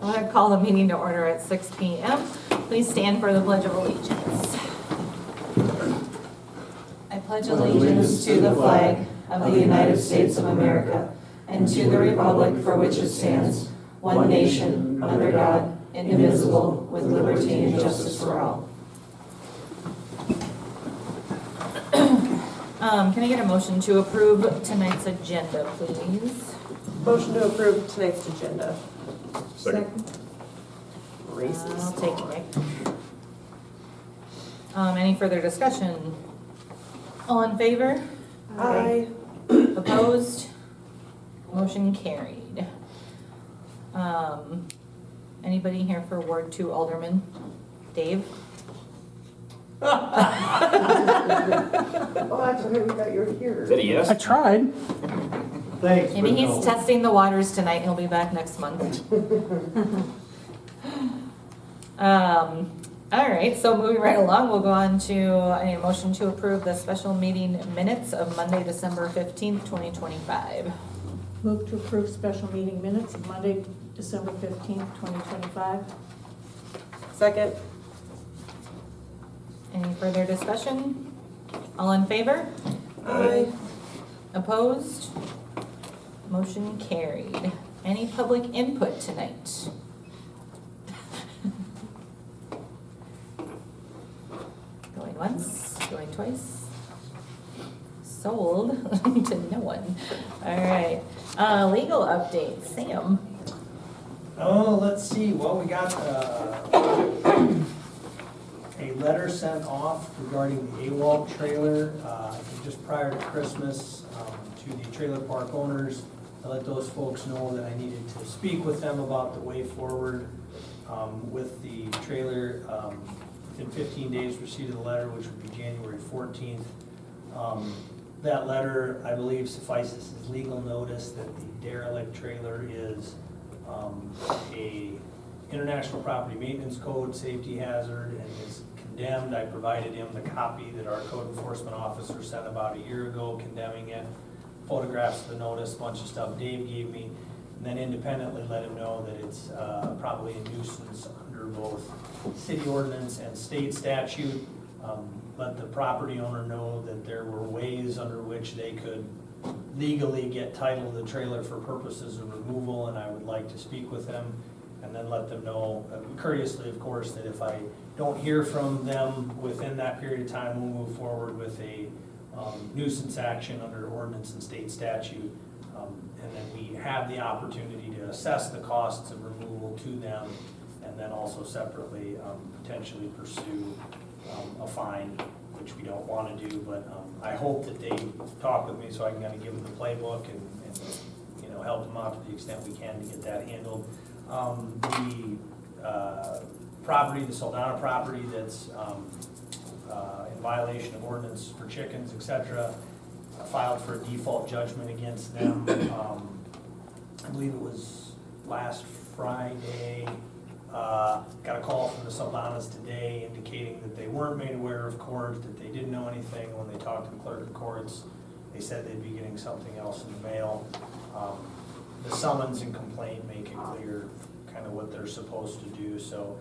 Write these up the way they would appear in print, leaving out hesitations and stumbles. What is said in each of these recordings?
I'm going to call the meeting to order at 6 p.m. Please stand for the Pledge of Allegiance. I pledge allegiance to the flag of the United States of America and to the republic for which it stands, one nation, under God, indivisible, with liberty and justice for all. Can I get a motion to approve tonight's agenda, please? Motion to approve tonight's agenda. Second. I'll take it, Nick. Any further discussion? All in favor? Aye. Opposed? Motion carried. Anybody here for Ward 2 Alderman? Dave? Oh, that's okay, we got your here. Is that a yes? I tried. Thanks. Maybe he's testing the waters tonight. He'll be back next month. All right, so moving right along, we'll go on to I need a motion to approve the special meeting minutes of Monday, December 15th, 2025. Move to approve special meeting minutes of Monday, December 15th, 2025. Second. Any further discussion? All in favor? Aye. Opposed? Motion carried. Any public input tonight? Going once, going twice. Sold to no one. All right. Legal update, Sam. Oh, let's see, well, we got a letter sent off regarding the AWOL trailer, I think just prior to Christmas, to the trailer park owners. I let those folks know that I needed to speak with them about the way forward with the trailer. Within 15 days receipt of the letter, which would be January 14th. That letter, I believe, suffices as legal notice that the derelict trailer is a International Property Maintenance Code safety hazard and is condemned. I provided him the copy that our code enforcement officer sent about a year ago condemning it, photographs of the notice, a bunch of stuff Dave gave me, and then independently let him know that it's probably a nuisance under both city ordinance and state statute. Let the property owner know that there were ways under which they could legally get title to the trailer for purposes of removal, and I would like to speak with them, and then let them know, courteously of course, that if I don't hear from them within that period of time, we'll move forward with a nuisance action under ordinance and state statute, and then we have the opportunity to assess the costs of removal to them, and then also separately potentially pursue a fine, which we don't want to do, but I hope that they talk with me so I can kind of give them the playbook and you know, help them out to the extent we can to get that handled. The property, the Soldana property that's in violation of ordinance for chickens, etc., filed for a default judgment against them. I believe it was last Friday. Got a call from the Soldanas today indicating that they weren't made aware of court, that they didn't know anything. When they talked to the clerk of courts, they said they'd be getting something else in the mail. The summons and complaint make it clear kind of what they're supposed to do. So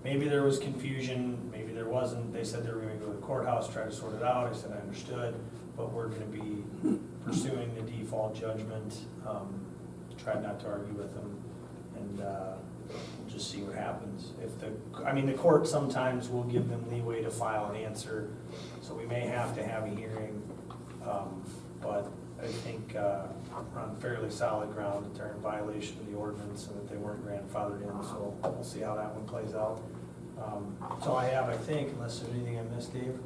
maybe there was confusion, maybe there wasn't. They said they were going to go to the courthouse, try to sort it out. I said I understood, but we're going to be pursuing the default judgment. Tried not to argue with them, and we'll just see what happens. If the court sometimes will give them leeway to file an answer, so we may have to have a hearing, but I think we're on fairly solid ground that they're in violation of the ordinance and that they weren't grandfathered in, so we'll see how that one plays out. That's all I have, I think, unless there's anything I missed, Dave.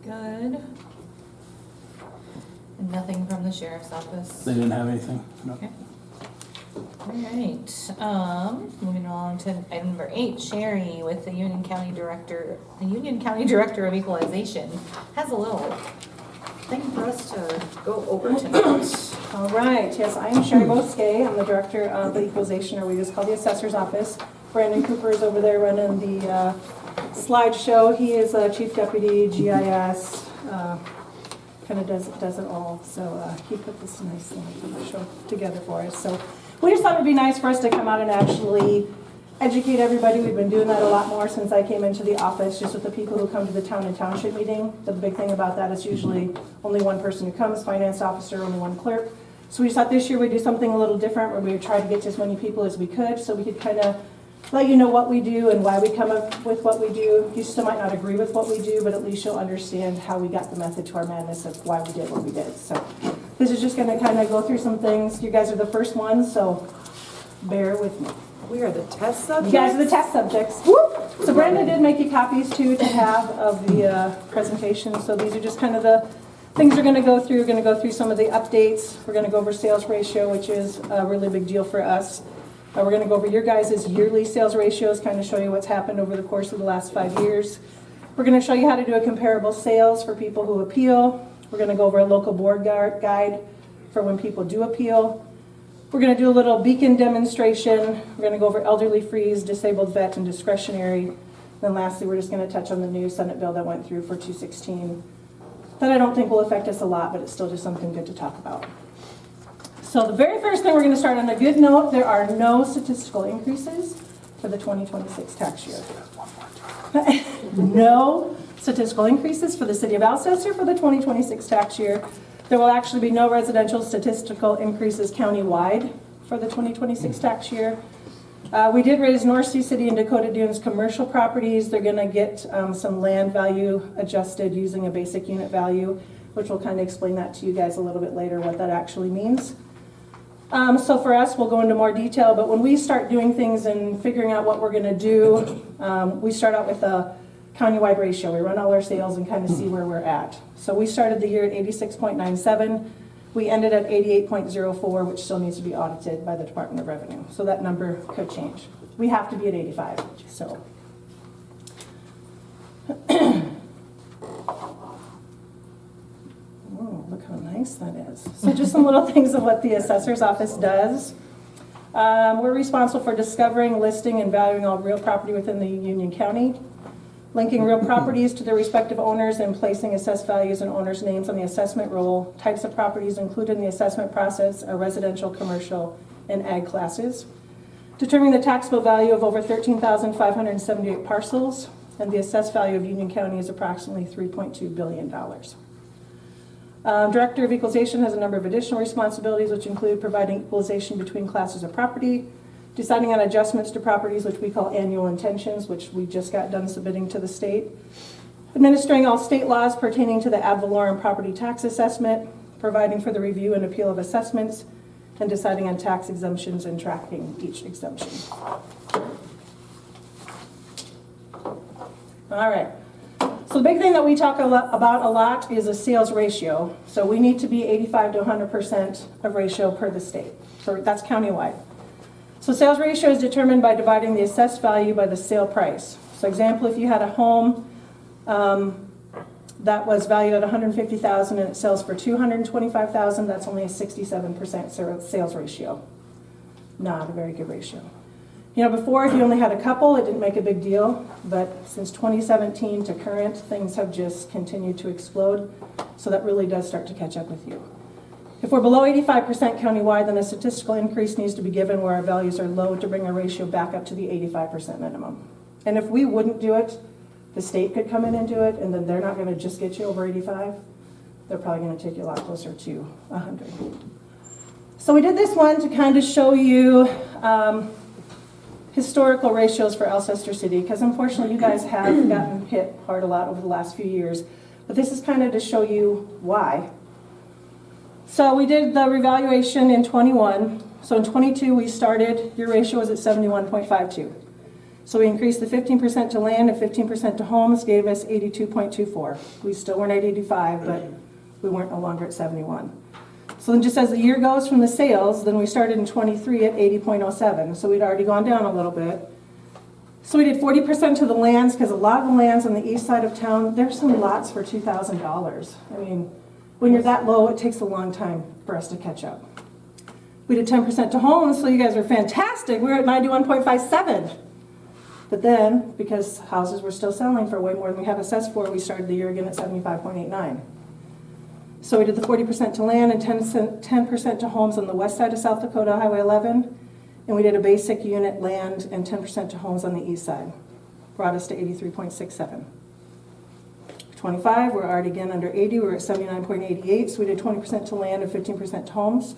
Good. And nothing from the sheriff's office? They didn't have anything. No. Okay. All right, moving along to item number 8, Sherry with the Union County Director of Equalization has a little thing for us to go over tonight. All right, yes, I am Sherry Bosque. I'm the director of the equalization, or we just call the assessor's office. Brandon Cooper is over there running the slideshow. He is Chief Deputy GIS. kind of does it all. So he put this nice thing show together for us. So we just thought it'd be nice for us to come out and actually educate everybody. We've been doing that a lot more since I came into the office, just with the people who come to the town and township meeting. The big thing about that is usually only one person who comes, finance officer, only one clerk. So we just thought this year we'd do something a little different where we would try to get to as many people as we could so we could kind of let you know what we do and why we come up with what we do. You still might not agree with what we do, but at least you'll understand how we got the method to our madness of why we did what we did. So this is just going to kind of go through some things. You guys are the first ones, so bear with me. We are the test You subjects. guys are the test subjects. Woo! So Brenda did make you copies too to have of the presentation. So these are just kind of the things we're going to go through. We're going to go through some of the updates. We're going to go over sales ratio, which is a really big deal for us. We're going to go over your guys' yearly sales ratios, kind of show you what's happened over the course of the last 5 years. We're going to show you how to do a comparable sales for people who appeal. We're going to go over a local board guide for when people do appeal. We're going to do a little beacon demonstration. We're going to go over elderly freeze, disabled vet, and discretionary. Then lastly, we're just going to touch on the new Senate bill that went through for 216 that I don't think will affect us a lot, but it's still just something good to talk about. So the very first thing, we're going to start on a good note. There are no statistical increases for the 2026 tax year. No statistical increases for the city of Alcester for the 2026 tax year. There will actually be no residential statistical increases countywide for the 2026 tax year. We did raise North Sioux City and Dakota Dunes commercial properties. They're going to get some land value adjusted using a basic unit value, which we'll kind of explain that to you guys a little bit later, what that actually means. So for us, we'll go into more detail, but when we start doing things and figuring out what we're going to do, we start out with a countywide ratio. We run all our sales and kind of see where we're at. So we started the year at 86.97. We ended at 88.04, which still needs to be audited by the Department of Revenue. So that number could change. We have to be at 85. So. Oh, look how nice that is. So just some little things of what the assessor's office does. We're responsible for discovering, listing, and valuing all real property within the Union County, linking real properties to their respective owners and placing assessed values and owners' names on the assessment roll. Types of properties included in the assessment process are residential, commercial, and ag classes. Determining the taxable value of over 13,578 parcels, and the assessed value of Union County is approximately $3.2 billion. Director of Equalization has a number of additional responsibilities, which include providing equalization between classes of property, deciding on adjustments to properties, which we call annual intentions, which we just got done submitting to the state, administering all state laws pertaining to the ad valorem property tax assessment, providing for the review and appeal of assessments, and deciding on tax exemptions and tracking each exemption. All right. So the big thing that we talk about a lot is a sales ratio. So we need to be 85 to 100% of ratio per the state. So that's countywide. So sales ratio is determined by dividing the assessed value by the sale price. So example, if you had a home that was valued at $150,000 and it sells for $225,000, that's only a 67% sales ratio. Not a very good ratio. You know, before, if you only had a couple, it didn't make a big deal, but since 2017 to current, things have just continued to explode, so that really does start to catch up with you. If we're below 85% countywide, then a statistical increase needs to be given where our values are low to bring our ratio back up to the 85% minimum. And if we wouldn't do it, the state could come in and do it, and then they're not going to just get you over 85. They're probably going to take you a lot closer to 100. So we did this one to kind of show you historical ratios for Alcester City, because unfortunately you guys have gotten hit hard a lot over the last few years. But this is kind of to show you why. So we did the revaluation in 21. So in 22 we started, your ratio was at 71.52. So we increased the 15% to land and 15% to homes, gave us 82.24. We still weren't at 85, but we weren't no longer at 71. So then just as the year goes from the sales, then we started in 23 at 80.07. So we'd already gone down a little bit. So we did 40% to the lands, because a lot of the lands on the east side of town, there's some lots for $2,000. I mean, when you're that low, it takes a long time for us to catch up. We did 10% to homes, so you guys are fantastic. We were at 91.57. But then, because houses were still selling for way more than we had assessed for, we started the year again at 75.89. So we did the 40% to land and 10% to homes on the west side of South Dakota Highway 11. And we did a basic unit land and 10% to homes on the east side. Brought us to 83.67. 25, we're already again under 80, we're at 79.88, so we did 20% to land and 15% to homes.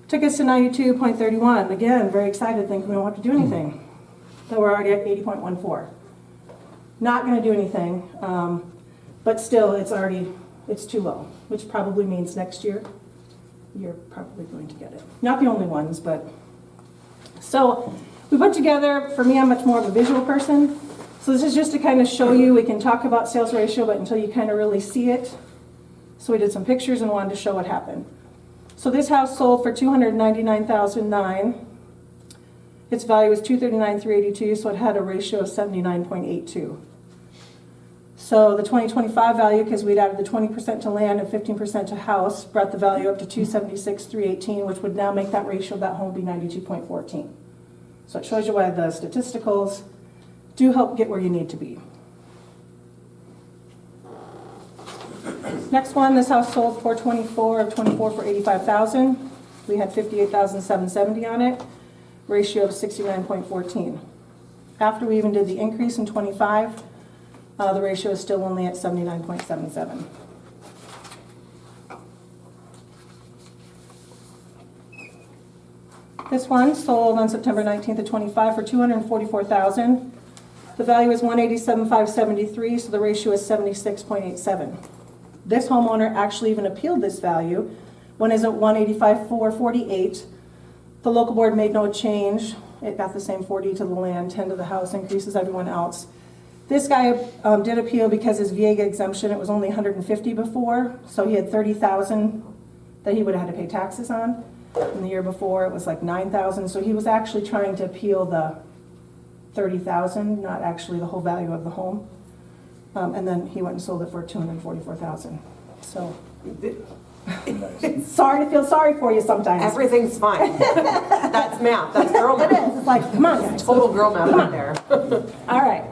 Took us to 92.31, again, very excited, thinking we don't have to do anything. So we're already at 80.14. Not gonna do anything, but still, it's too low, which probably means next year, you're probably going to get it. Not the only ones, but. So, we put together, for me, I'm much more of a visual person, so this is just to kind of show you, we can talk about sales ratio, but until you kind of really see it. So we did some pictures and wanted to show what happened. So this house sold for $299,009. Its value was $239,382, so it had a ratio of 79.82. So the 2025 value, because we'd added the 20% to land and 15% to house, brought the value up to $276,318, which would now make that ratio of that home be 92.14. So it shows you why the statisticals do help get where you need to be. Next one, this house sold 424 of 24 for $85,000. We had $58,770 on it, ratio of 69.14. After we even did the increase in 25, the ratio is still only at 79.77. This one sold on September 19th of 25 for $244,000. The value is $187,573, so the ratio is 76.87. This homeowner actually even appealed this value. One is at $185,448. The local board made no change. It got the same 40 to the land, 10 to the house, increases everyone else. This guy did appeal because his VA exemption, it was only $150 before, so he had $30,000 that he would have had to pay taxes on. And the year before, it was like $9,000, so he was actually trying to appeal the $30,000, not actually the whole value of the home. And then he went and sold it for $244,000. So, sorry to feel sorry for you sometimes. Everything's fine. That's math. That's girl math. It's like, come on, guys. Total girl math right there. All right.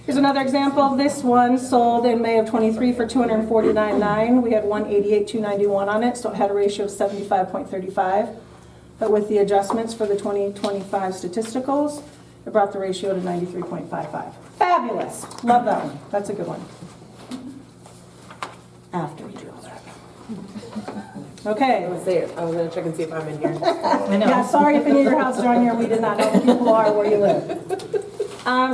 Here's another example. This one sold in May of 23 for $249,900. We had $188,291 on it, so it had a ratio of 75.35. But with the adjustments for the 2025 statisticals, it brought the ratio to 93.55. Fabulous. Love that one. That's a good one. After we do all that. Okay. I was gonna check and see if I'm in here. I know. Yeah, sorry if any of your houses are on here. We did not know who people are where you live.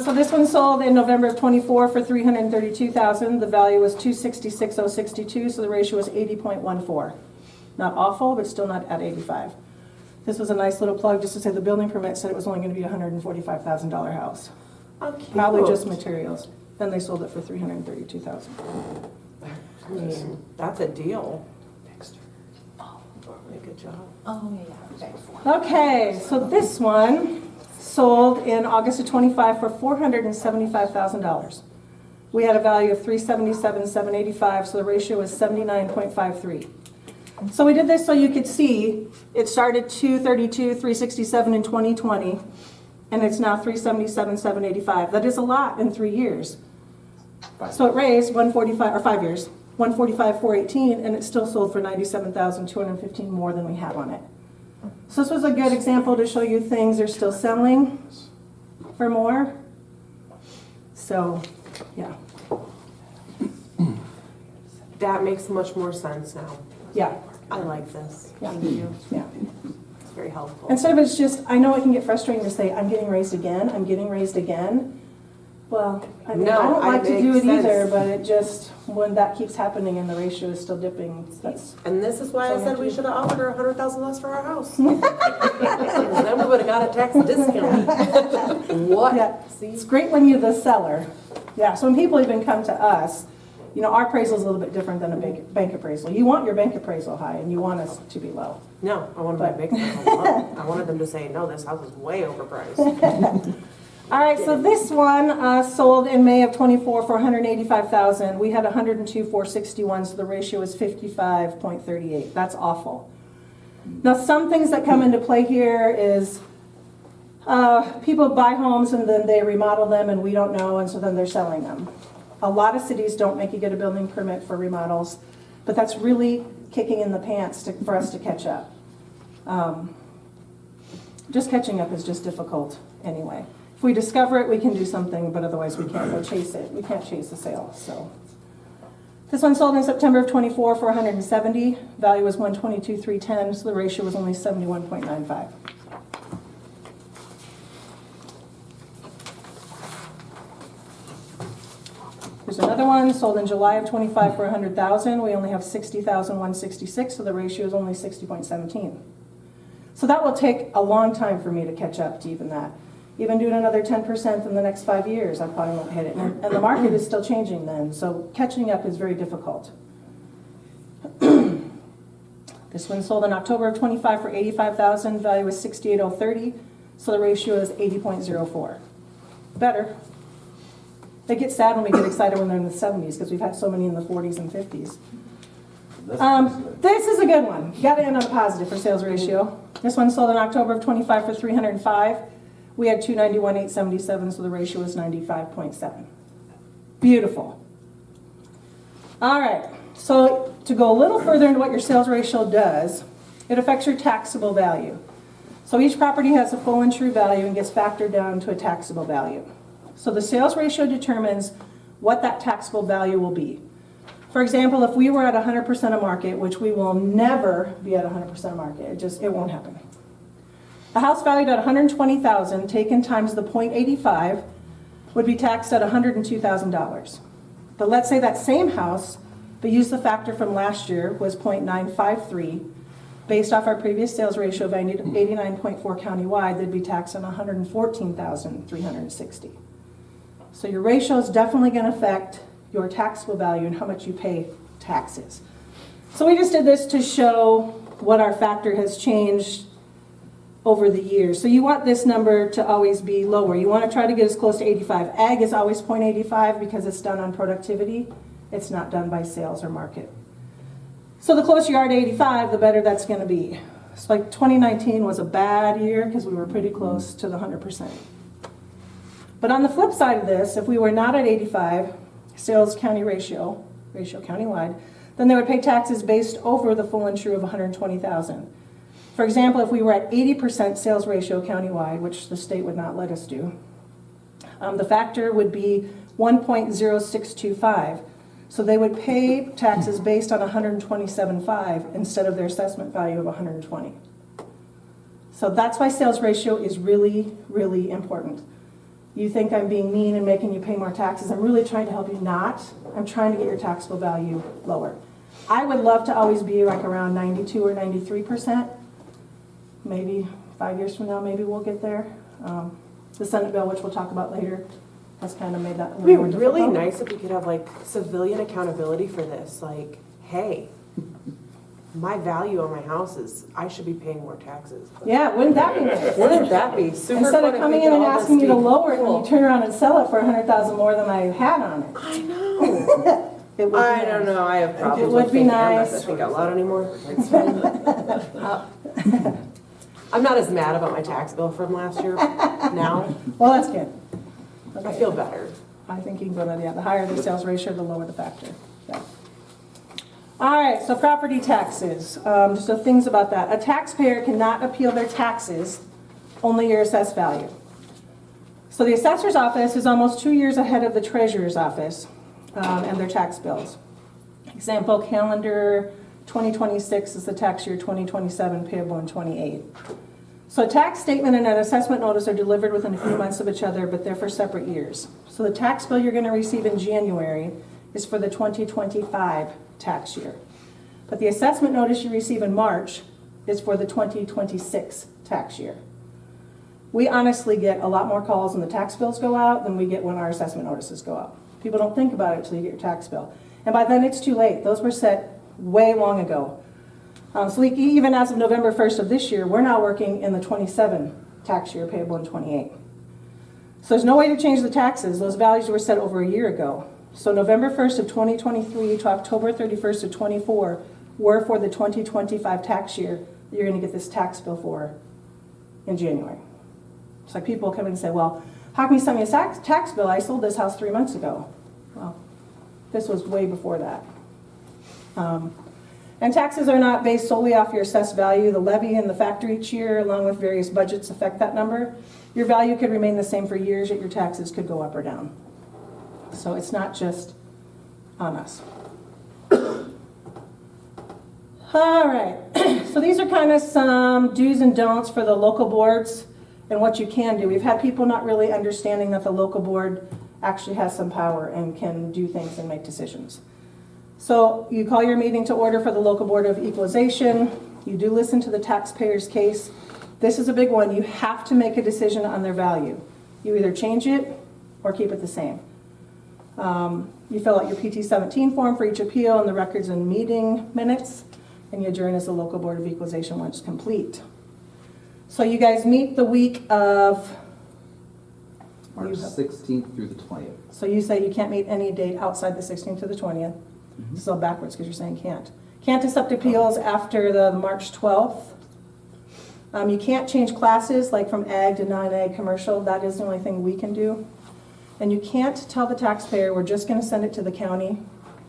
So this one sold in November of 24 for $332,000. The value was $266,062, so the ratio was 80.14. Not awful, but still not at 85. This was a nice little plug just to say the building permit said it was only going to be a $145,000 house. Okay. Probably just materials. Then they sold it for $332,000. I mean, that's a deal. Good job. Oh, yeah, okay. Okay, so this one sold in August of 25 for $475,000. We had a value of $377,785, so the ratio was 79.53. So we did this so you could see it started $232,367 in 2020, and it's now $377,785. That is a lot in 3 years. So it raised 145 or 5 years, 145,418, and it still sold for $97,215 more than we had on it. So this was a good example to show you things are still selling for more. So, yeah. That makes much more sense now. Yeah. I like this. Yeah. Thank you. Yeah. It's very helpful. Instead of it's just, I know it can get frustrating to say, I'm getting raised again, I'm getting raised again. Well, I mean, No, I don't like to it do it makes either, sense. but it just, when that keeps happening and the ratio is still dipping, that's, And this is why So I we said have we to- should have offered her $100,000 less for our house. Then we would have got a tax discount. What? yeah. See? It's great when you're the seller. Yeah, so when people even come to us, you know, our appraisal is a little bit different than a bank appraisal. You want your bank appraisal high and you want us to be low. No, I wanted my big I wanted them to say, no, this house is way overpriced. All right, so this one sold in May of 24 for $185,000. We had 102,461, so the ratio is 55.38. That's awful. Now, some things that come into play here is people buy homes and then they remodel them and we don't know, and so then they're selling them. A lot of cities don't make you get a building permit for remodels. But that's really kicking in the pants for us to catch up. Just catching up is just difficult anyway. If we discover it, we can do something, but otherwise we can't go chase it. We can't chase the sale, so. This one sold in September of '24 for 170. Value was 122,310, so the ratio was only 71.95. There's another one sold in July of '25 for 100,000. We only have 60,166, so the ratio is only 60.17. So that will take a long time for me to catch up to even that. Even doing another 10% in the next 5 years, I probably won't hit it. And the market is still changing then, so catching up is very difficult. This one sold in October of '25 for 85,000. Value was 68,030, so the ratio is 80.04. Better. They get sad when we get excited when they're in the 70s because we've had so many in the 40s and 50s. This is a good one. You got to end on a positive for sales ratio. This one sold in October of '25 for 305. We had 291,877, so the ratio was 95.7. Beautiful. All right, so to go a little further into what your sales ratio does, it affects your taxable value. So each property has a full and true value and gets factored down to a taxable value. So the sales ratio determines what that taxable value will be. For example, if we were at 100% of market, which we will never be at 100% of market, it won't happen. A house valued at $120,000 taken times the 0.85 would be taxed at $102,000. But let's say that same house, but use the factor from last year, was 0.953. Based off our previous sales ratio of 89.4 countywide, they'd be taxed on $114,360. So your ratio is definitely going to affect your taxable value and how much you pay taxes. So we just did this to show what our factor has changed over the years. So you want this number to always be lower. You want to try to get as close to 85. Ag is always 0.85 because it's done on productivity. It's not done by sales or market. So the closer you are to 85, the better that's going to be. So like 2019 was a bad year because we were pretty close to the 100%. But on the flip side of this, if we were not at 85, sales county ratio countywide, then they would pay taxes based over the full and true of 120,000. For example, if we were at 80% sales ratio countywide, which the state would not let us do, the factor would be 1.0625. So they would pay taxes based on 127.5 instead of their assessment value of 120. So that's why sales ratio is really, really important. You think I'm being mean and making you pay more taxes. I'm really trying to help you not. I'm trying to get your taxable value lower. I would love to always be like around 92 or 93%. Maybe 5 years from now, maybe we'll get there. The Senate bill, which we'll talk about later, has kind of made that a It'd little be more really difficult. nice if we could have like civilian accountability for this. Like, hey, my value on my house is, I should be paying more taxes. Yeah, wouldn't that be nice? Wouldn't that be super Instead fun of if coming we in could and all asking you just to be lower it and cool? you turn around and sell it for 100,000 more than I had on it. I know. It would be I don't nice. know. I have problems would with be thinking. I'm not nice. gonna think out loud anymore. It's fine. I'm not as mad about my tax bill from last year now. Well, that's good. I feel better. I think you can go to the higher the sales ratio, the lower the factor. Yeah. All right, so property taxes. So things about that. A taxpayer cannot appeal their taxes, only your assessed value. So the assessor's office is almost 2 years ahead of the treasurer's office and their tax bills. Example, calendar 2026 is the tax year 2027, payable in 28. So a tax statement and an assessment notice are delivered within a few months of each other, but they're for separate years. So the tax bill you're going to receive in January is for the 2025 tax year. But the assessment notice you receive in March is for the 2026 tax year. We honestly get a lot more calls when the tax bills go out than we get when our assessment notices go out. People don't think about it until you get your tax bill. And by then it's too late. Those were set way long ago. So even as of November 1st of this year, we're now working in the 27 tax year, payable in 28. So there's no way to change the taxes. Those values were set over a year ago. So November 1st of 2023 to October 31st of 24 were for the 2025 tax year that you're going to get this tax bill for in January. It's like people come in and say, well, how can you send me a tax bill? I sold this house 3 months ago. Well, this was way before that. And taxes are not based solely off your assessed value. The levy and the factor each year, along with various budgets, affect that number. Your value could remain the same for years, yet your taxes could go up or down. So it's not just on us. All right, so these are kind of some do's and don'ts for the local boards and what you can do. We've had people not really understanding that the local board actually has some power and can do things and make decisions. So you call your meeting to order for the local board of equalization. You do listen to the taxpayer's case. This is a big one. You have to make a decision on their value. You either change it or keep it the same. You fill out your PT-17 form for each appeal and the records and meeting minutes, and you adjourn as the local board of equalization once complete. So you guys meet the week of March 16th through the 20th. So you say you can't meet any date outside the 16th to the 20th. Mhm. So backwards because you're saying can't. Can't accept appeals after the March 12th. You can't change classes like from ag to non-ag commercial. That is the only thing we can do. And you can't tell the taxpayer, we're just going to send it to the county.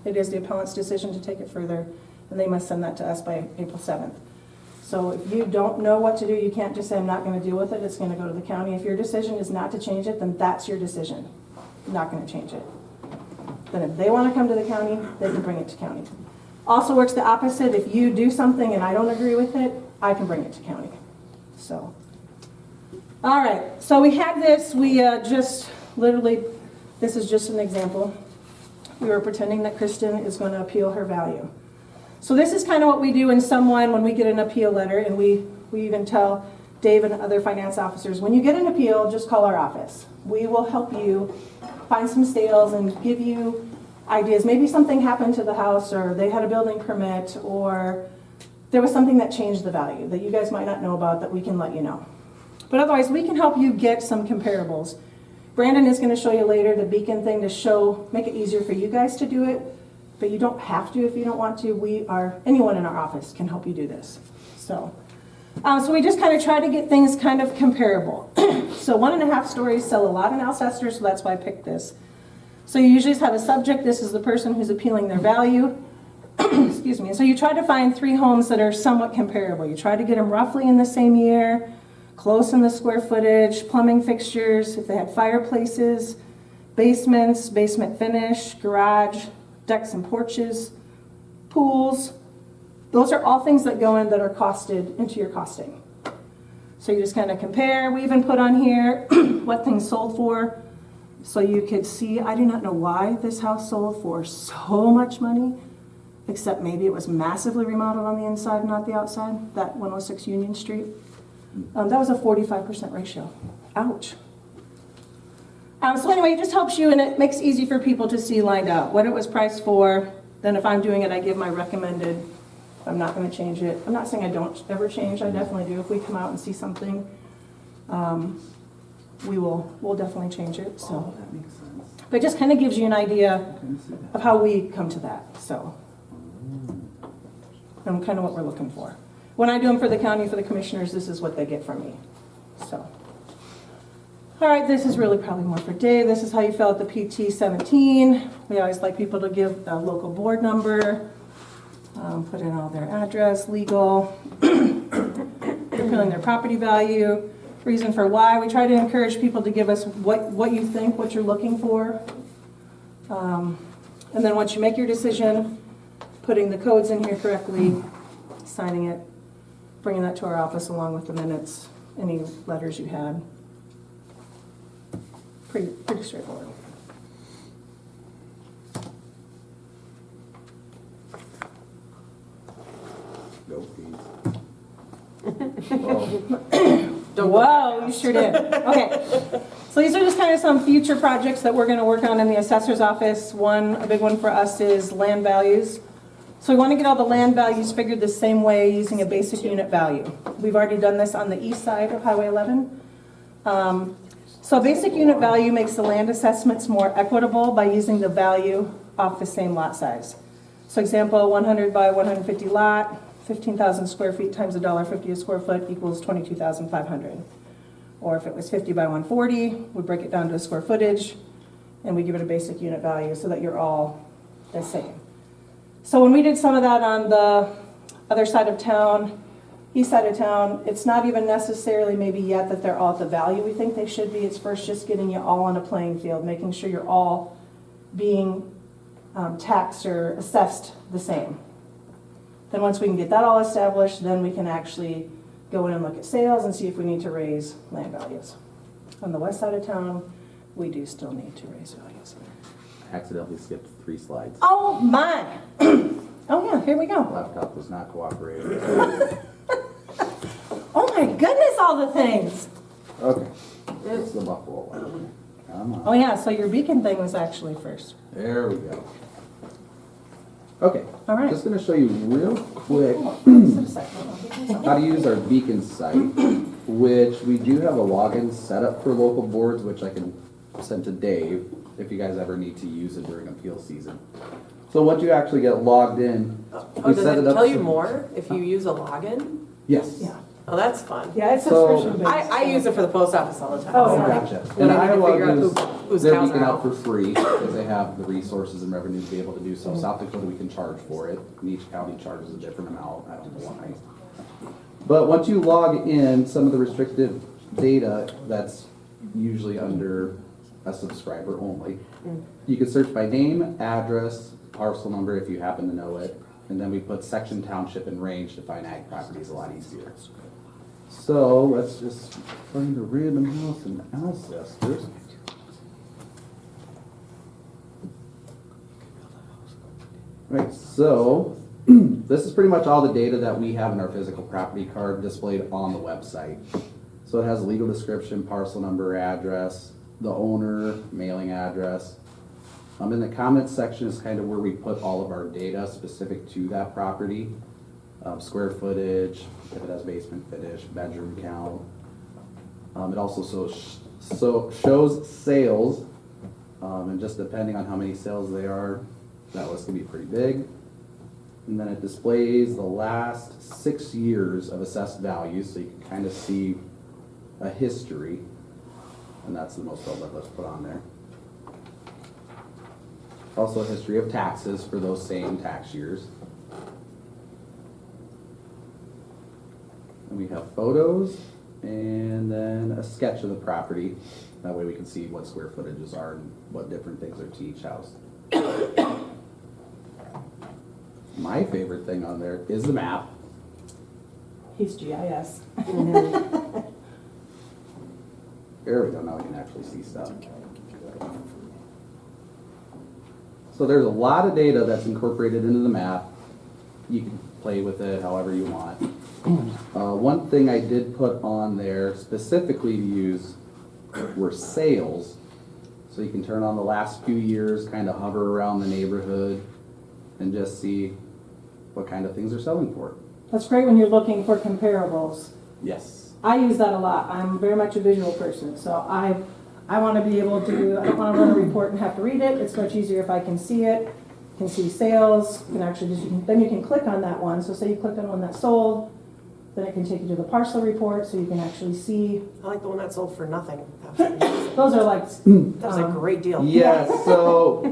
It is the appellant's decision to take it further, and they must send that to us by April 7th. So if you don't know what to do, you can't just say, I'm not going to deal with it. It's going to go to the county. If your decision is not to change it, then that's your decision. I'm not going to change it. Then if they want to come to the county, they can bring it to county. Also works the opposite. If you do something and I don't agree with it, I can bring it to county. So, all right. So we had this. We just literally, this is just an example. We were pretending that Kristen is going to appeal her value. So this is kind of what we do when we get an appeal letter, and we even tell Dave and other finance officers, when you get an appeal, just call our office. We will help you find some sales and give you ideas. Maybe something happened to the house, or they had a building permit, or there was something that changed the value that you guys might not know about that we can let you know. But otherwise, we can help you get some comparables. Brandon is going to show you later the beacon thing to make it easier for you guys to do it, but you don't have to if you don't want to. Anyone in our office can help you do this. So we just kind of try to get things kind of comparable. So 1.5 stories sell a lot in Alcester, so that's why I picked this. So you usually have a subject. This is the person who's appealing their value. Excuse me. So you try to find 3 homes that are somewhat comparable. You try to get them roughly in the same year, close in the square footage, plumbing fixtures, if they had fireplaces, basements, basement finish, garage, decks and porches, pools. Those are all things that go in that are costed into your costing. So you just kind of compare. We even put on here what things sold for, so you could see. I do not know why this house sold for so much money, except maybe it was massively remodeled on the inside, not the outside, that 106 Union Street. That was a 45% ratio. Ouch. So anyway, it just helps you, and it makes it easy for people to see lined out what it was priced for. Then if I'm doing it, I give my recommended. I'm not going to change it. I'm not saying I don't ever change. I definitely do. If we come out and see something, we'll definitely change it. So, Oh, that makes sense. but it just kind of gives you an idea I can see that. of how we come to that. So, and kind of what we're looking for. When I do them for the county, for the commissioners, this is what they get from me. So, all right, this is really probably more for Dave. This is how you fill out the PT-17. We always like people to give the local board number, put in all their address, legal, filling their property value, reason for why. We try to encourage people to give us what you think, what you're looking for. And then once you make your decision, putting the codes in here correctly, signing it, bringing that to our office along with the minutes, any letters you had. Pretty straightforward. No fees. Whoa, you sure did. Okay. So these are just kind of some future projects that we're going to work on in the assessor's office. A big one for us is land values. So we want to get all the land values figured the same way using a basic unit value. We've already done this on the east side of Highway 11. So basic unit value makes the land assessments more equitable by using the value off the same lot size. So example, 100 by 150 lot, 15,000 square feet times $1.50 a square foot equals 22,500. Or if it was 50 by 140, we break it down to a square footage and we give it a basic unit value so that you're all the same. So when we did some of that on the other side of town, east side of town, it's not even necessarily maybe yet that they're all at the value we think they should be. It's first just getting you all on a playing field, making sure you're all being taxed or assessed the same. Then once we can get that all established, then we can actually go in and look at sales and see if we need to raise land values. On the west side of town, we do still need to raise values. Accidentally skipped 3 slides. Oh my! Oh yeah, here we go. Laptop was not cooperating. Oh my goodness, all the things! Okay, it's the Buffalo one. Come Oh on. yeah, so your beacon thing was actually first. There we go. Okay, All right. just gonna show you real quick Sit a second. how to use our beacon site, which we do have a login set up for local boards, which I can send to Dave if you guys ever need to use it during appeal season. So once you actually get logged in, Oh, we does set it it up. tell you so- more if you use a login? Yes. Yeah. Oh, that's fun. Yeah, it's So- subscription based. I use it for the post office all the time. Oh, Oh, yeah. gotcha. We And need to Iowa figure out gives whose their cows beacon are out out. for free because they have the resources and revenue to be able to do so. South Dakota, we can charge for it. And each county charges a different amount. I don't know why. But once you log in, some of the restricted data that's usually under a subscriber only. You can search by name, address, parcel number if you happen to know it. And then we put section, township, and range to find ag properties a lot easier. So let's just find a random house in Alcesters. Right, so this is pretty much all the data that we have in our physical property card displayed on the website. So it has a legal description, parcel number, address, the owner, mailing address. In the comments section is kind of where we put all of our data specific to that property. Square footage, if it has basement finish, bedroom count. It also shows sales, and just depending on how many sales they are, that list can be pretty big. And then it displays the last 6 years of assessed values, so you can kind of see a history, and that's the most relevant list put on there. Also a history of taxes for those same tax years. And we have photos and then a sketch of the property. That way we can see what square footages are and what different things are to each house. My favorite thing on there is the map. He's GIS. There we go, now we can actually see stuff. So there's a lot of data that's incorporated into the map. You can play with it however you want. One thing I did put on there specifically to use were sales. So you can turn on the last few years, kind of hover around the neighborhood and just see what kind of things are selling for. That's great when you're looking for comparables. Yes. I use that a lot. I'm very much a visual person, so I want to be able to, I don't want to run a report and have to read it. It's much easier if I can see it, can see sales, can actually just, then you can click on that one. So say you click on one that sold, then it can take you to the parcel report so you can actually see. I like the one that sold for nothing. That was amazing. Those are like, That was a great deal. Yes, so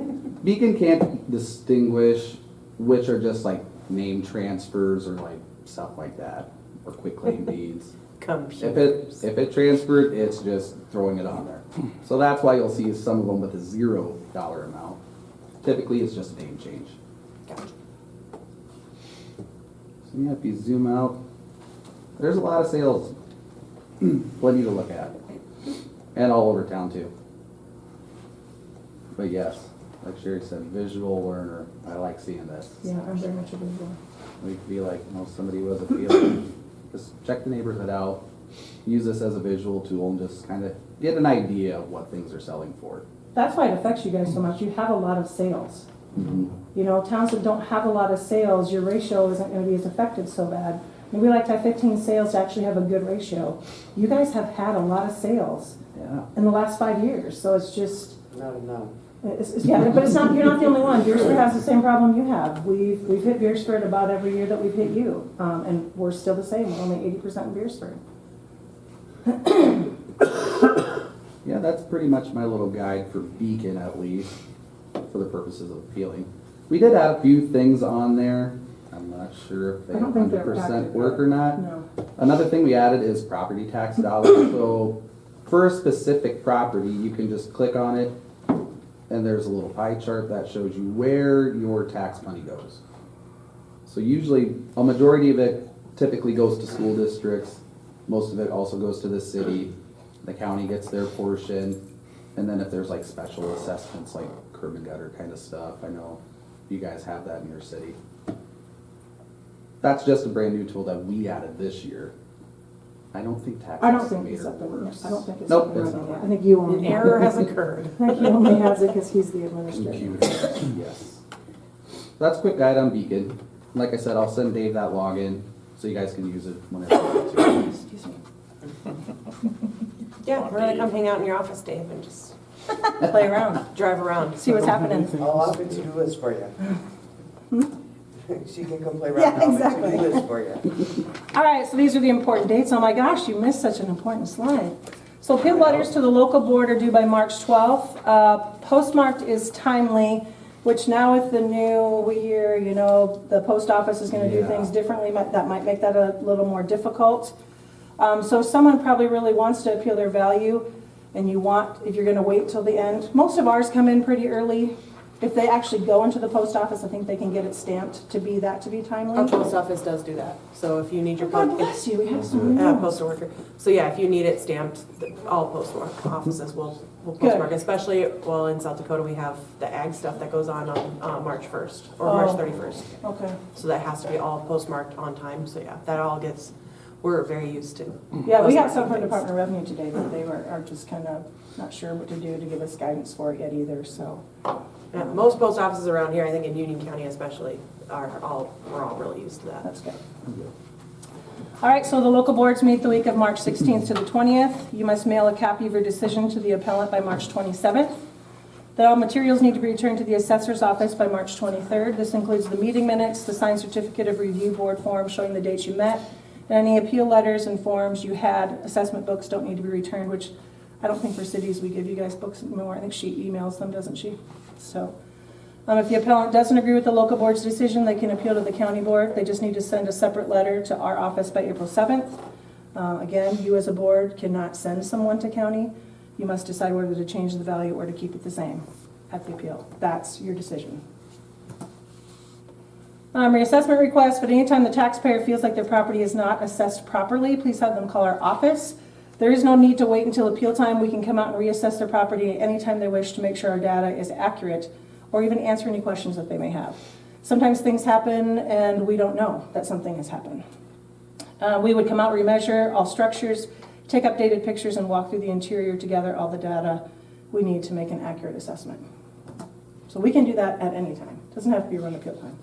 Beacon can't distinguish which are just like name transfers or like stuff like that, or quick claim deeds. Computers. If it transferred, it's just throwing it on there. So that's why you'll see some of them with a $0 amount. Typically, it's just a name change. Gotcha. So yeah, if you zoom out, there's a lot of sales. Plenty to look at. And all over town too. But yes, like Sherry said, visual learner. I like seeing this. yeah, I'm very much a visual. We feel like, somebody was appealing. Just check the neighborhood out. Use this as a visual tool and just kind of get an idea of what things are selling for. That's why it affects you guys so much. You have a lot of sales. Mhm. You know, towns that don't have a lot of sales, your ratio isn't going to be as affected so bad. And we like to have 15 sales to actually have a good ratio. You guys have had a lot of sales Yeah. in the last 5 years, so it's just, No. yeah, but it's not, you're not the only one. Beersford has the same problem you have. We've hit Beersford about every year that we've hit you, and we're still the same. We're only 80% in Beersford. Yeah, that's pretty much my little guide for Beacon, at least, for the purposes of appealing. We did add a few things on there. I'm not sure if they I don't think they're 100% accurate. work or not. No. Another thing we added is property tax dollars. So for a specific property, you can just click on it and there's a little pie chart that shows you where your tax money goes. So usually a majority of it typically goes to school districts. Most of it also goes to the city. The county gets their portion. And then if there's like special assessments like curb and gutter kind of stuff, I know you guys have that in your city. That's just a brand new tool that we added this year. I don't think tax I don't think it's estimator up and, works. I don't think it's Nope, up and it's running not. yet. I think you only An have error it. has occurred. I think he only has it because he's the administrator. Computer, yes. That's a quick guide on Beacon. Like I said, I'll send Dave that login so you guys can use it whenever you want to. Excuse me. Yeah, we're gonna come hang out in your office, Dave, and just Play around, drive around. see what's happening. I'll offer to-do list for you. She can come play Yeah, around on my exactly. to-do list for you. All right, so these are the important dates. Oh my gosh, you missed such an important slide. So appeal letters to the local board are due by March 12th. Postmarked is timely, which now with the new year, you know, the post office is gonna do Yeah. things differently. That might make that a little more difficult. So someone probably really wants to appeal their value, and you want, if you're gonna wait till the end, most of ours come in pretty early. If they actually go into the post office, I think they can get it stamped to be timely. Our post office does do that, so if you need your God post, bless you, we have some new postal worker, so yeah, if you need it stamped, all postal work offices will postmark, especially, well, in South Dakota, we have the ag stuff that goes on March 1st, or March Oh. 31st. Okay. So that has to be all postmarked on time, so yeah, that all gets, we're very used to. Yeah, we got postmarking some from things. Department of Revenue today, but they are just kind of not sure what to do to give us guidance for it yet either, so. Yeah, most post offices around here, I think in Union County especially, we're all really used to that. That's good. All right, so the local boards meet the week of March 16th to the 20th. You must mail a copy of your decision to the appellant by March 27th. That all materials need to be returned to the assessor's office by March 23rd. This includes the meeting minutes, the signed certificate of review board form showing the dates you met, and any appeal letters and forms you had. Assessment books don't need to be returned, which I don't think for cities we give you guys books anymore. I think she emails them, doesn't she? So, if the appellant doesn't agree with the local board's decision, they can appeal to the county board. They just need to send a separate letter to our office by April 7th. Again, you as a board cannot send someone to county. You must decide whether to change the value or to keep it the same at the appeal. That's your decision. Reassessment request, but anytime the taxpayer feels like their property is not assessed properly, please have them call our office. There is no need to wait until appeal time. We can come out and reassess their property anytime they wish to make sure our data is accurate or even answer any questions that they may have. Sometimes things happen and we don't know that something has happened. We would come out, remeasure all structures, take updated pictures, and walk through the interior to gather all the data we need to make an accurate assessment. So we can do that at any time. Doesn't have to be run appeal time.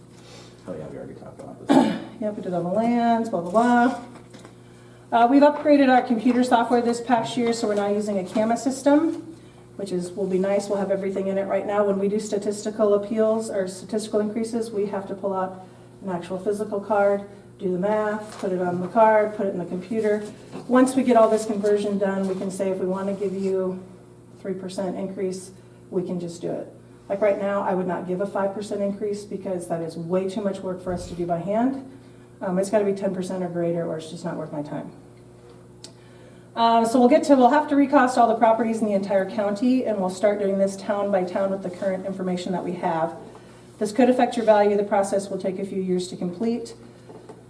Oh yeah, we already talked about this. Yep, we did all the lands, blah, blah, blah. We've upgraded our computer software this past year, so we're now using a CAMA system, which will be nice. We'll have everything in it right now. When we do statistical appeals or statistical increases, we have to pull out an actual physical card, do the math, put it on the card, put it in the computer. Once we get all this conversion done, we can say if we want to give you 3% increase, we can just do it. Like right now, I would not give a 5% increase because that is way too much work for us to do by hand. It's got to be 10% or greater, or it's just not worth my time. So we'll have to recost all the properties in the entire county, and we'll start doing this town by town with the current information that we have. This could affect your value. The process will take a few years to complete.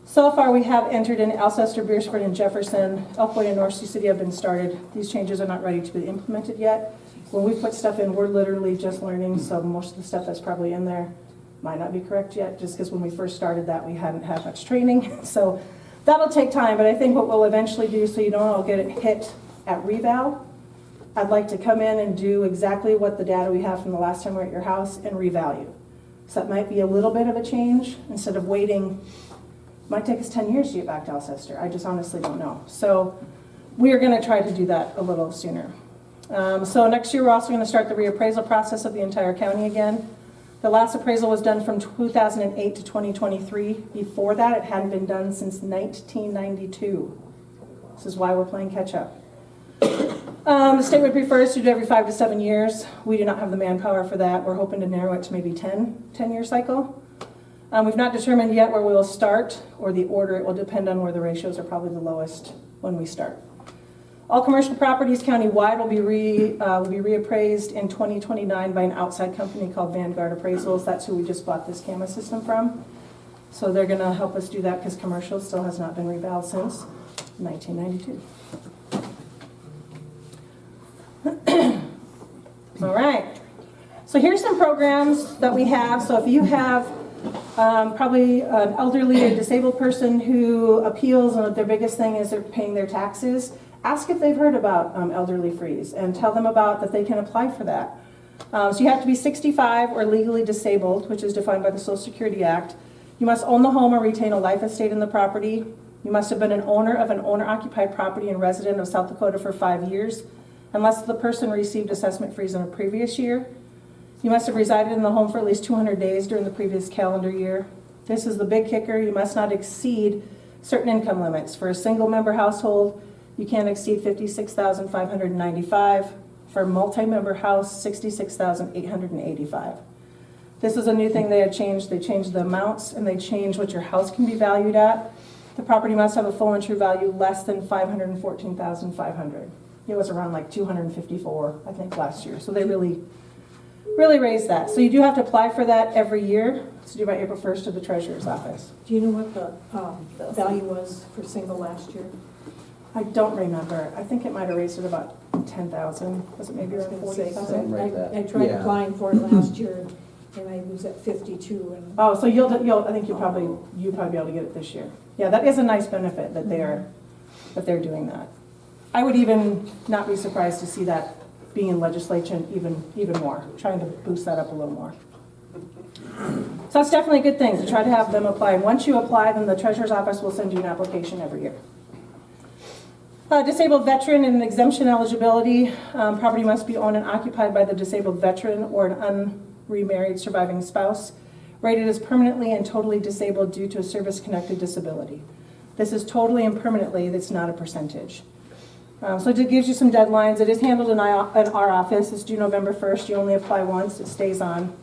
So far, we have entered in Alcester, Beersford, and Jefferson. Elk and North Sioux City have been started. These changes are not ready to be implemented yet. When we put stuff in, we're literally just learning, so most of the stuff that's probably in there might not be correct yet, just because when we first started that, we hadn't had much training. So that'll take time, but I think what we'll eventually do, so you don't all get it hit at reval, I'd like to come in and do exactly what the data we have from the last time we were at your house and revalue. So that might be a little bit of a change, instead of waiting. Might take us 10 years to get back to Alcester. I just honestly don't know. So we are going to try to do that a little sooner. So next year, we're also going to start the reappraisal process of the entire county again. The last appraisal was done from 2008 to 2023. Before that, it hadn't been done since 1992. This is why we're playing catch up. The state would prefer us to do it every 5 to 7 years. We do not have the manpower for that. We're hoping to narrow it to maybe 10-year cycle. We've not determined yet where we'll start or the order. It will depend on where the ratios are probably the lowest when we start. All commercial properties countywide will be reappraised in 2029 by an outside company called Vanguard Appraisals. That's who we just bought this camera system from. So they're going to help us do that because commercial still has not been revalued since 1992. All right. So here's some programs that we have. So if you have probably an elderly or disabled person who appeals and their biggest thing is they're paying their taxes, ask if they've heard about elderly freeze and tell them about that they can apply for that. So you have to be 65 or legally disabled, which is defined by the Social Security Act. You must own the home or retain a life estate in the property. You must have been an owner of an owner-occupied property and resident of South Dakota for 5 years, unless the person received assessment freeze in a previous year. You must have resided in the home for at least 200 days during the previous calendar year. This is the big kicker. You must not exceed certain income limits. For a single-member household, you can't exceed $56,595. For a multi-member house, $66,885. This is a new thing they had changed. They changed the amounts and they changed what your house can be valued at. The property must have a full and true value less than $514,500. It was around like 254, I think, last year. So they really raised that. So you do have to apply for that every year. It's due by April 1st to the treasurer's office. Do you know what the value was for single last year? I don't remember. I think it might have raised it about 10,000. Was it maybe around 40,000? Something like that. I tried Yeah. applying for it last year, and I was at 52. And Oh, so I think you'll probably be able to get it this year. Yeah, that is a nice benefit that they're doing that. I would even not be surprised to see that being in legislation even more, trying to boost that up a little more. So that's definitely a good thing to try to have them apply. And once you apply, then the treasurer's office will send you an application every year. Disabled veteran and exemption eligibility. Property must be owned and occupied by the disabled veteran or an unremarried surviving spouse, rated as permanently and totally disabled due to a service-connected disability. This is totally and permanently, that's not a percentage. So it gives you some deadlines. It is handled in our office. It's due November 1st. You only apply once. It stays on.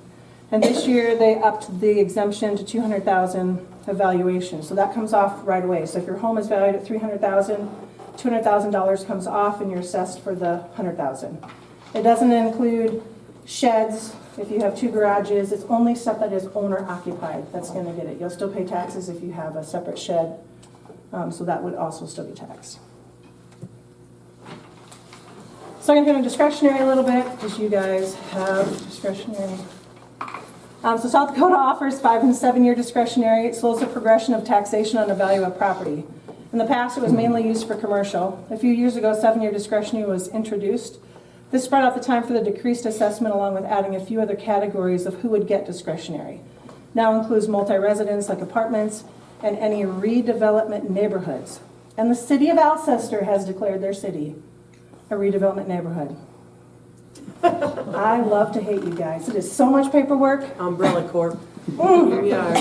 And this year they upped the exemption to $200,000 evaluation. So that comes off right away. So if your home is valued at $300,000, $200,000 comes off and you're assessed for the $100,000. It doesn't include sheds. If you have 2 garages, it's only stuff that is owner occupied that's going to get it. You'll still pay taxes if you have a separate shed. So that would also still be taxed. So I'm going to go into discretionary a little bit because you guys have discretionary. So South Dakota offers 5- and 7-year discretionary. It slows the progression of taxation on the value of property. In the past, it was mainly used for commercial. A few years ago, 7-year discretionary was introduced. This spread out the time for the decreased assessment along with adding a few other categories of who would get discretionary. Now includes multi-residence like apartments and any redevelopment neighborhoods. And the city of Alcester has declared their city a redevelopment neighborhood. I love to hate you guys. It is so much paperwork. Umbrella Corp. Here we are.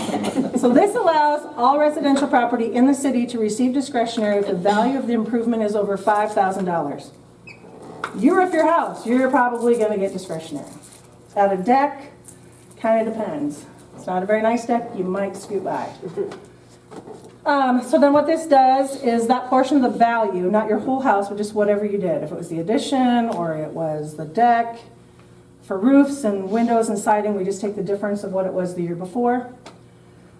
So this allows all residential property in the city to receive discretionary if the value of the improvement is over $5,000. You roof your house, you're probably going to get discretionary. At a deck, kind of depends. It's not a very nice deck, you might scoot by. So then what this does is that portion of the value, not your whole house, but just whatever you did. If it was the addition or it was the deck, for roofs and windows and siding, we just take the difference of what it was the year before.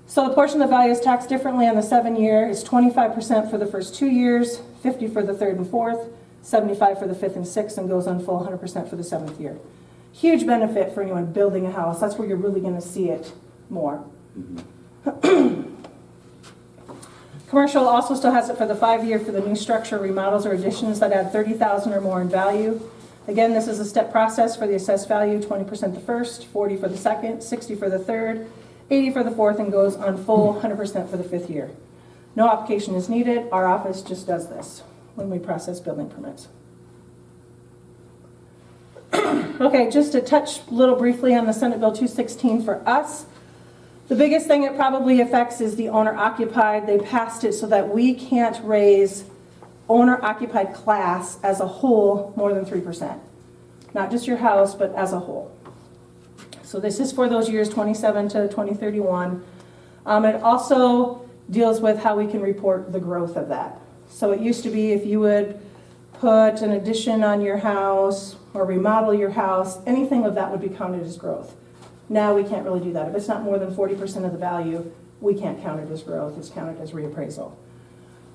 So the portion of the value is taxed differently on the 7-year. It's 25% for the first 2 years, 50% for the 3rd and 4th, 75% for the 5th and 6th, and goes on full 100% for the 7th year. Huge benefit for anyone building a house. That's where you're really going to see it more. Commercial also still has it for the 5-year for the new structure, remodels, or additions that add $30,000 or more in value. Again, this is a step process for the assessed value, 20% the first, 40% for the second, 60% for the third, 80% for the fourth, and goes on full 100% for the 5th year. No application is needed. Our office just does this when we process building permits. Okay, just to touch a little briefly on the Senate Bill 216 for us. The biggest thing it probably affects is the owner occupied. They passed it so that we can't raise owner-occupied class as a whole more than 3%. Not just your house, but as a whole. So this is for those years 27 to 2031. It also deals with how we can report the growth of that. So it used to be if you would put an addition on your house or remodel your house, anything of that would be counted as growth. Now we can't really do that. If it's not more than 40% of the value, we can't count it as growth, it's counted as reappraisal.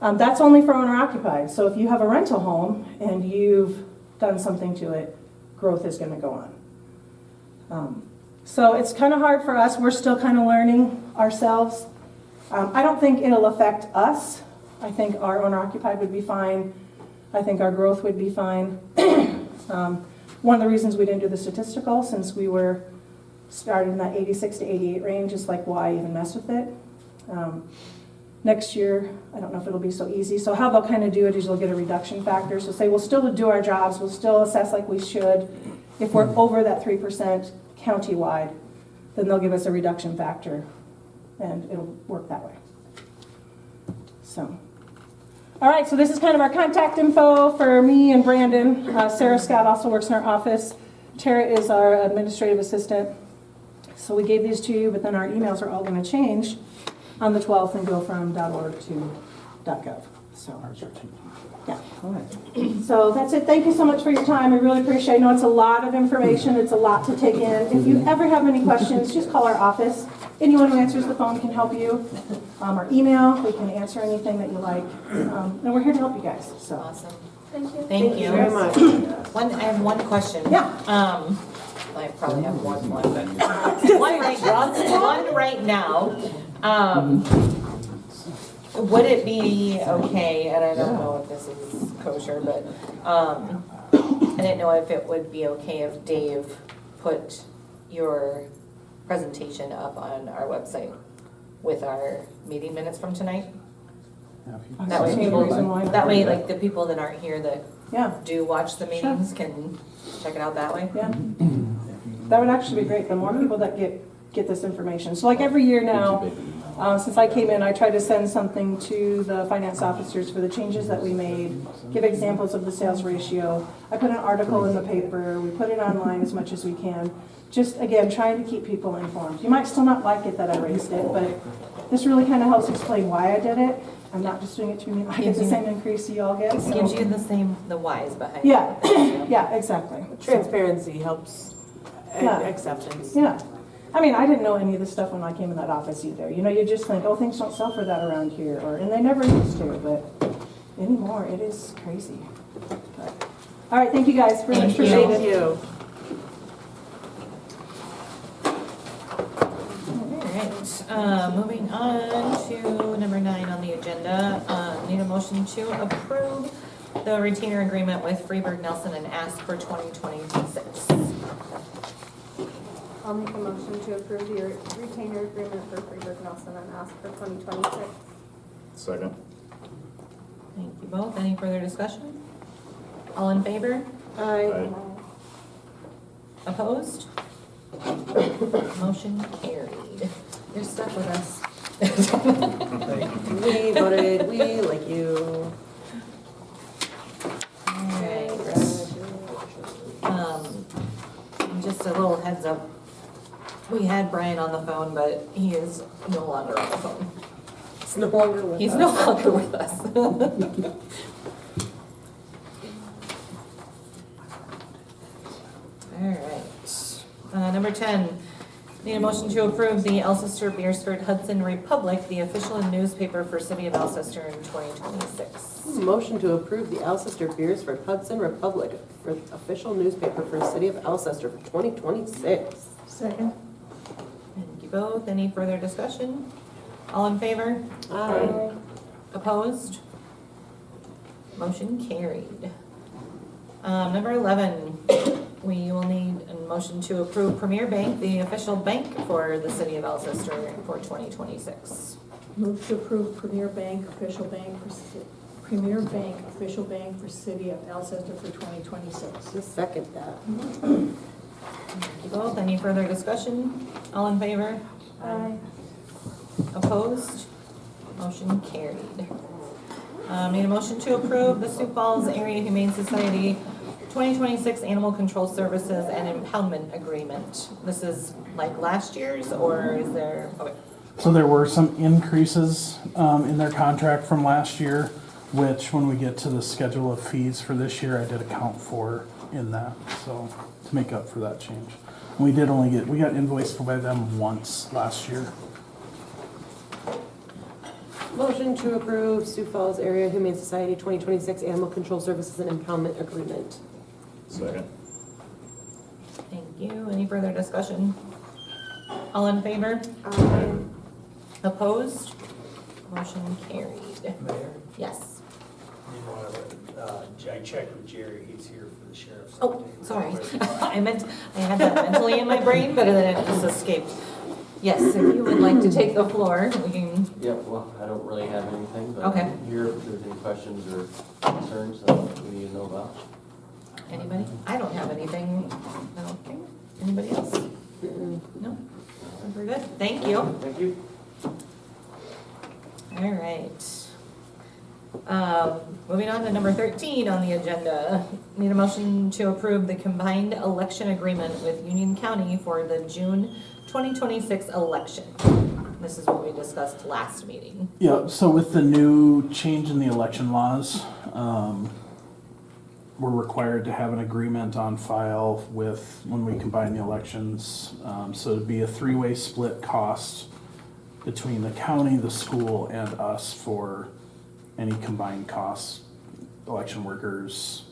That's only for owner occupied. So if you have a rental home and you've done something to it, growth is gonna go on. So it's kind of hard for us, we're still kind of learning ourselves. I don't think it'll affect us. I think our owner occupied would be fine. I think our growth would be fine. One of the reasons we didn't do the statistical, since we were started in that 86 to 88 range, is like, why even mess with it? Next year, I don't know if it'll be so easy. So how they'll kind of do it is you'll get a reduction factor. So say we'll still do our jobs, we'll still assess like we should. If we're over that 3% countywide, then they'll give us a reduction factor, and it'll work that way. So, all right, so this is kind of our contact info for me and Brandon. Sarah Scott also works in our office. Tara is our administrative assistant. So we gave these to you, but then our emails are all going to change on the 12th and go from .org to .gov. So, yeah. So that's it. Thank you so much for your time. I really appreciate it. I know it's a lot of information. It's a lot to take in. If you ever have any questions, just call our office. Anyone who answers the phone can help you. Or email, we can answer anything that you like. And we're here to help you guys. So. Awesome. Thank you. Thank you very much. I have one question. Yeah. I probably have one, but one right now. Would it be okay, and I don't know if this is kosher, but, I didn't know if it would be okay if Dave put your presentation up on our website with our meeting minutes from tonight? That way people, that way like the people that aren't here that Yeah, do watch the meetings can check it out that way? yeah. That would actually be great. The more people that get this information. So like every year now, since I came in, I try to send something to the finance officers for the changes that we made, give examples of the sales ratio. I put an article in the paper, we put it online as much as we can. Just, again, trying to keep people informed. You might still not like it that I raised it, but this really kind of helps explain why I did it. I'm not just doing it to me, I get the same increase you all get. So. Gives you the whys behind Yeah, it. yeah, exactly. Transparency helps Yeah. acceptance. Yeah. I mean, I didn't know any of this stuff when I came in that office either. You know, you just think, oh, things don't sell for that around here, and they never used to, but anymore, it is crazy. But, all right, thank you guys. Really Thank you. appreciate Thank it. you. All right, moving on to number 9 on the agenda. Need a motion to approve the retainer agreement with Freeburg Nelson and ask for 2026. I'll make a motion to approve the retainer agreement for Freeburg Nelson and ask for 2026. Second. Thank you both. Any further discussion? All in favor? Aye. Opposed? Motion carried. You're stuck with us. We voted, we like you. All right. Just a little heads up. We had Brian on the phone, but he is no longer on the phone. It's no longer with us. He's no longer with us. All right. Number 10, need a motion to approve the Alcester Beersford Hudson Republic, the official newspaper for City of Alcester in 2026. Motion to approve the Alcester Beersford Hudson Republic for official newspaper for City of Alcester for 2026. Second. Thank you both. Any further discussion? All in favor? Aye. Opposed? Motion carried. Number 11, we will need a motion to approve Premier Bank, the official bank for the City of Alcester for 2026. Move to approve Premier Bank official bank for City of Alcester for 2026. Just second that. Thank you both. Any further discussion? All in favor? Aye. Opposed? Motion carried. Need a motion to approve the Sioux Falls Area Humane Society 2026 Animal Control Services and Impoundment Agreement. This is like last year's, or is there, okay. So there were some increases in their contract from last year, which when we get to the schedule of fees for this year, I did account for in that, so to make up for that change. And we got invoiced by them once last year. Motion to approve Sioux Falls Area Humane Society 2026 Animal Control Services and Impoundment Agreement. Second. Thank you. Any further discussion? All in favor? Aye. Opposed? Motion carried. Mayor, Yes. I checked with Jerry, he's here for the sheriff's. Oh, update. sorry. I had that mentally in my brain, but then it just escaped. Yes, if you would like to take the floor, we can, Yeah, well, I don't really have anything, but Okay. here, if there's any questions or concerns that we need to know about. anybody? I don't have anything, I don't think. Anybody else? No? We're good. Thank you. Thank you. All right. Moving on to number 13 on the agenda. Need a motion to approve the combined election agreement with Union County for the June 2026 election. This is what we discussed last meeting. Yeah, so with the new change in the election laws, we're required to have an agreement on file with, when we combine the elections. So it'd be a three-way split cost between the county, the school, and us for any combined costs, election workers,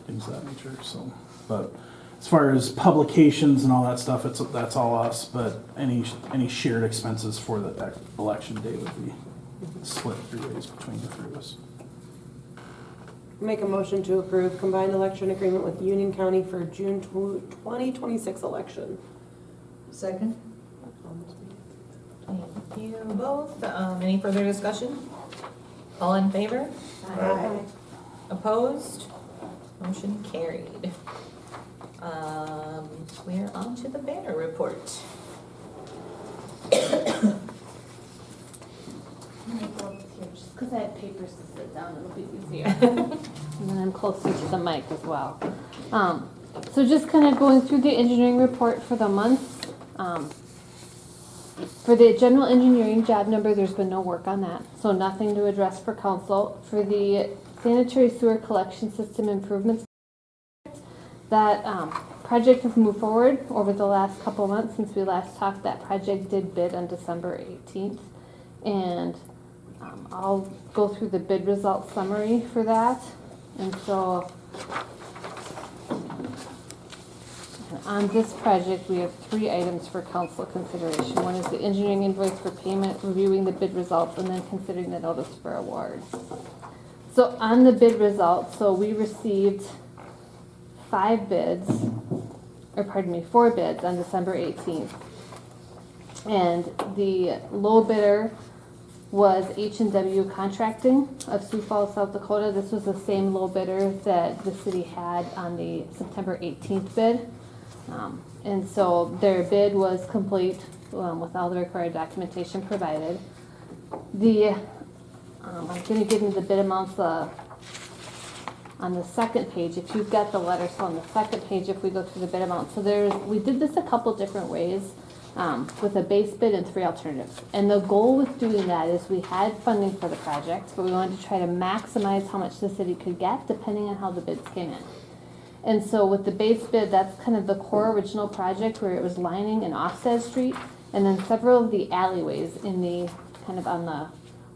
things of that nature, so. But as far as publications and all that stuff, that's all us, but any shared expenses for the election day would be split three ways between the three of us. Make a motion to approve combined election agreement with Union County for June 2026 election. Second? Thank you both. Any further discussion? All in favor? Aye. Opposed? Motion carried. We're on to the banner report. Just because I have papers to sit down, it'll be easier. And then I'm closer to the mic as well. So just kind of going through the engineering report for the month. For the general engineering job number, there's been no work on that, so nothing to address for council. For the sanitary sewer collection system improvements, that project has moved forward over the last couple months since we last talked. That project did bid on December 18th, and I'll go through the bid results summary for that. And so on this project, we have 3 items for council consideration. One is the engineering invoice for payment, reviewing the bid results, and then considering the notice for award. So on the bid results, so we received 4 bids on December 18th. And the low bidder was H&W Contracting of Sioux Falls, South Dakota. This was the same low bidder that the city had on the September 18th bid. And so their bid was complete with all the required documentation provided. I'm going to give you the bid amounts on the second page, if you've got the letter. So on the second page, if we go through the bid amounts, so we did this a couple different ways with a base bid and 3 alternatives. And the goal with doing that is we had funding for the project, but we wanted to try to maximize how much the city could get depending on how the bids came in. And so with the base bid, that's kind of the core original project where it was lining and Ofsted Street, and then several of the alleyways in the kind of on the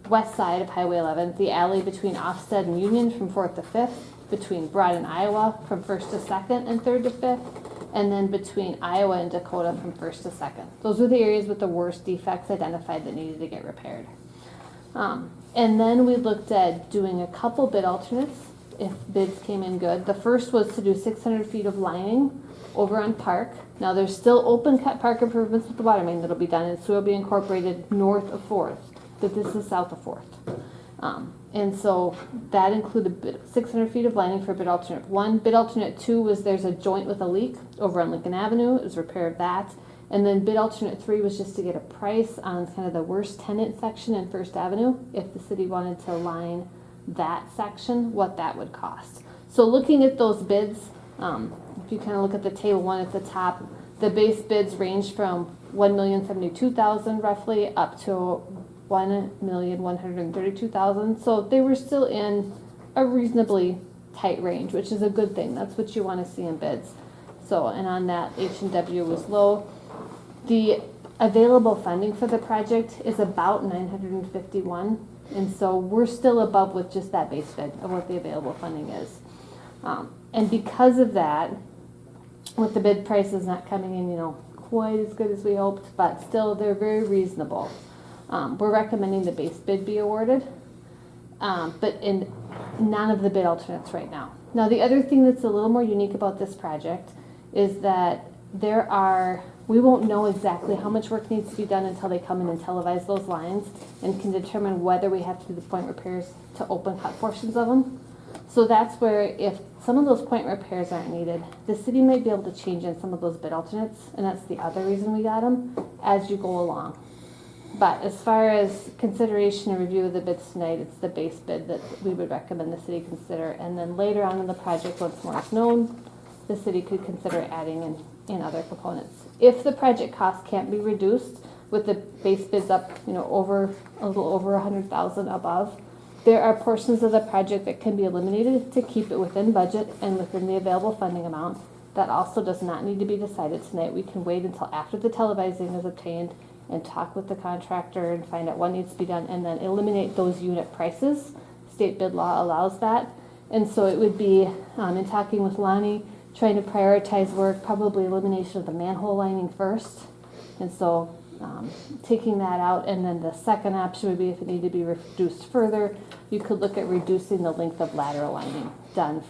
west side of Highway 11, the alley between Ofsted and Union from 4th to 5th, between Broad and Iowa from 1st to 2nd and 3rd to 5th, and then between Iowa and Dakota from 1st to 2nd. Those were the areas with the worst defects identified that needed to get repaired. And then we looked at doing a couple bid alternates if bids came in good. The first was to do 600 feet of lining over on Park. Now there's still open cut park improvements with the water main that'll be done, and so it'll be incorporated north of 4th, but this is south of 4th. And so that included 600 feet of lining for bid alternate 1. Bid alternate 2 was there's a joint with a leak over on Lincoln Avenue. It was repair of that. And then bid alternate 3 was just to get a price on kind of the worst tenant section in First Avenue, if the city wanted to line that section, what that would cost. So looking at those bids, if you kind of look at the table 1 at the top, the base bids range from $1,072,000 roughly up to $1,132,000. So they were still in a reasonably tight range, which is a good thing. That's what you want to see in bids. So, and on that, H&W was low. The available funding for the project is about $951, and so we're still above with just that base bid of what the available funding is. And because of that, with the bid prices not coming in, quite as good as we hoped, but still they're very reasonable. We're recommending the base bid be awarded, but in none of the bid alternates right now. Now, the other thing that's a little more unique about this project is that we won't know exactly how much work needs to be done until they come in and televise those lines and can determine whether we have to do the point repairs to open cut portions of them. So that's where, if some of those point repairs aren't needed, the city might be able to change in some of those bid alternates, and that's the other reason we got them, as you go along. But as far as consideration and review of the bids tonight, it's the base bid that we would recommend the city consider, and then later on in the project, once more is known, the city could consider adding in other components. If the project cost can't be reduced with the base bids up, a little over 100,000 above, there are portions of the project that can be eliminated to keep it within budget and within the available funding amount. That also does not need to be decided tonight. We can wait until after the televising is obtained and talk with the contractor and find out what needs to be done, and then eliminate those unit prices. State bid law allows that. And so it would be, in talking with Lonnie, trying to prioritize work, probably elimination of the manhole lining first. And so taking that out, and then the second option would be, if it needed to be reduced further, you could look at reducing the length of lateral lining done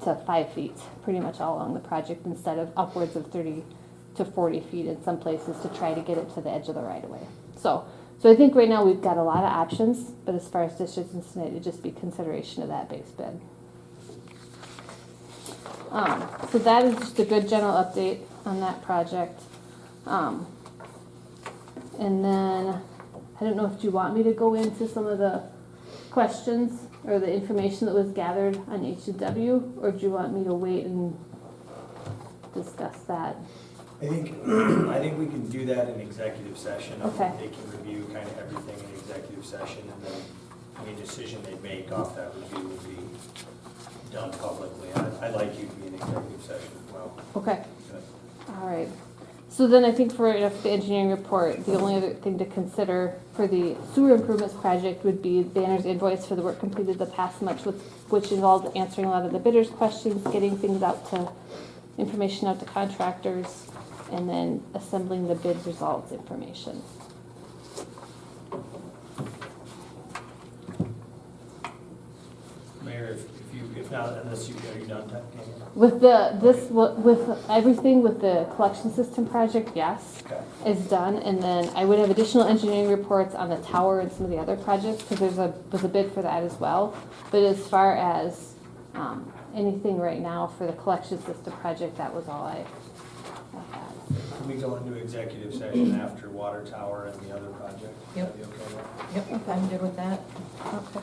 to 5 feet, pretty much all along the project, instead of upwards of 30 to 40 feet in some places, to try to get it to the edge of the right of way. So I think right now we've got a lot of options, but as far as decisions tonight, it'd just be consideration of that base bid. So that is just a good general update on that project. And then, I don't know if you want me to go into some of the questions or the information that was gathered on H&W, or do you want me to wait and discuss that? I think we can do that in executive session. Okay. They can review kind of everything in executive session, and then any decision they make off that review will be done publicly. I'd like you to be in executive session as well. Okay. All right. So then I think for the engineering report, the only other thing to consider for the sewer improvements project would be Banner's invoice for the work completed the past month, which involved answering a lot of the bidders' questions, getting things information out to contractors, and then assembling the bid results information. Mayor, if not, unless are you done talking? With everything with the collection system project, yes, Okay. is done, and then I would have additional engineering reports on the tower and some of the other projects, because was a bid for that as well. But as far as anything right now for the collection system project, that was all I had. Can we go into executive session after water tower and the other project? Yep. That'd be okay? Yep, I'm good with that. Okay.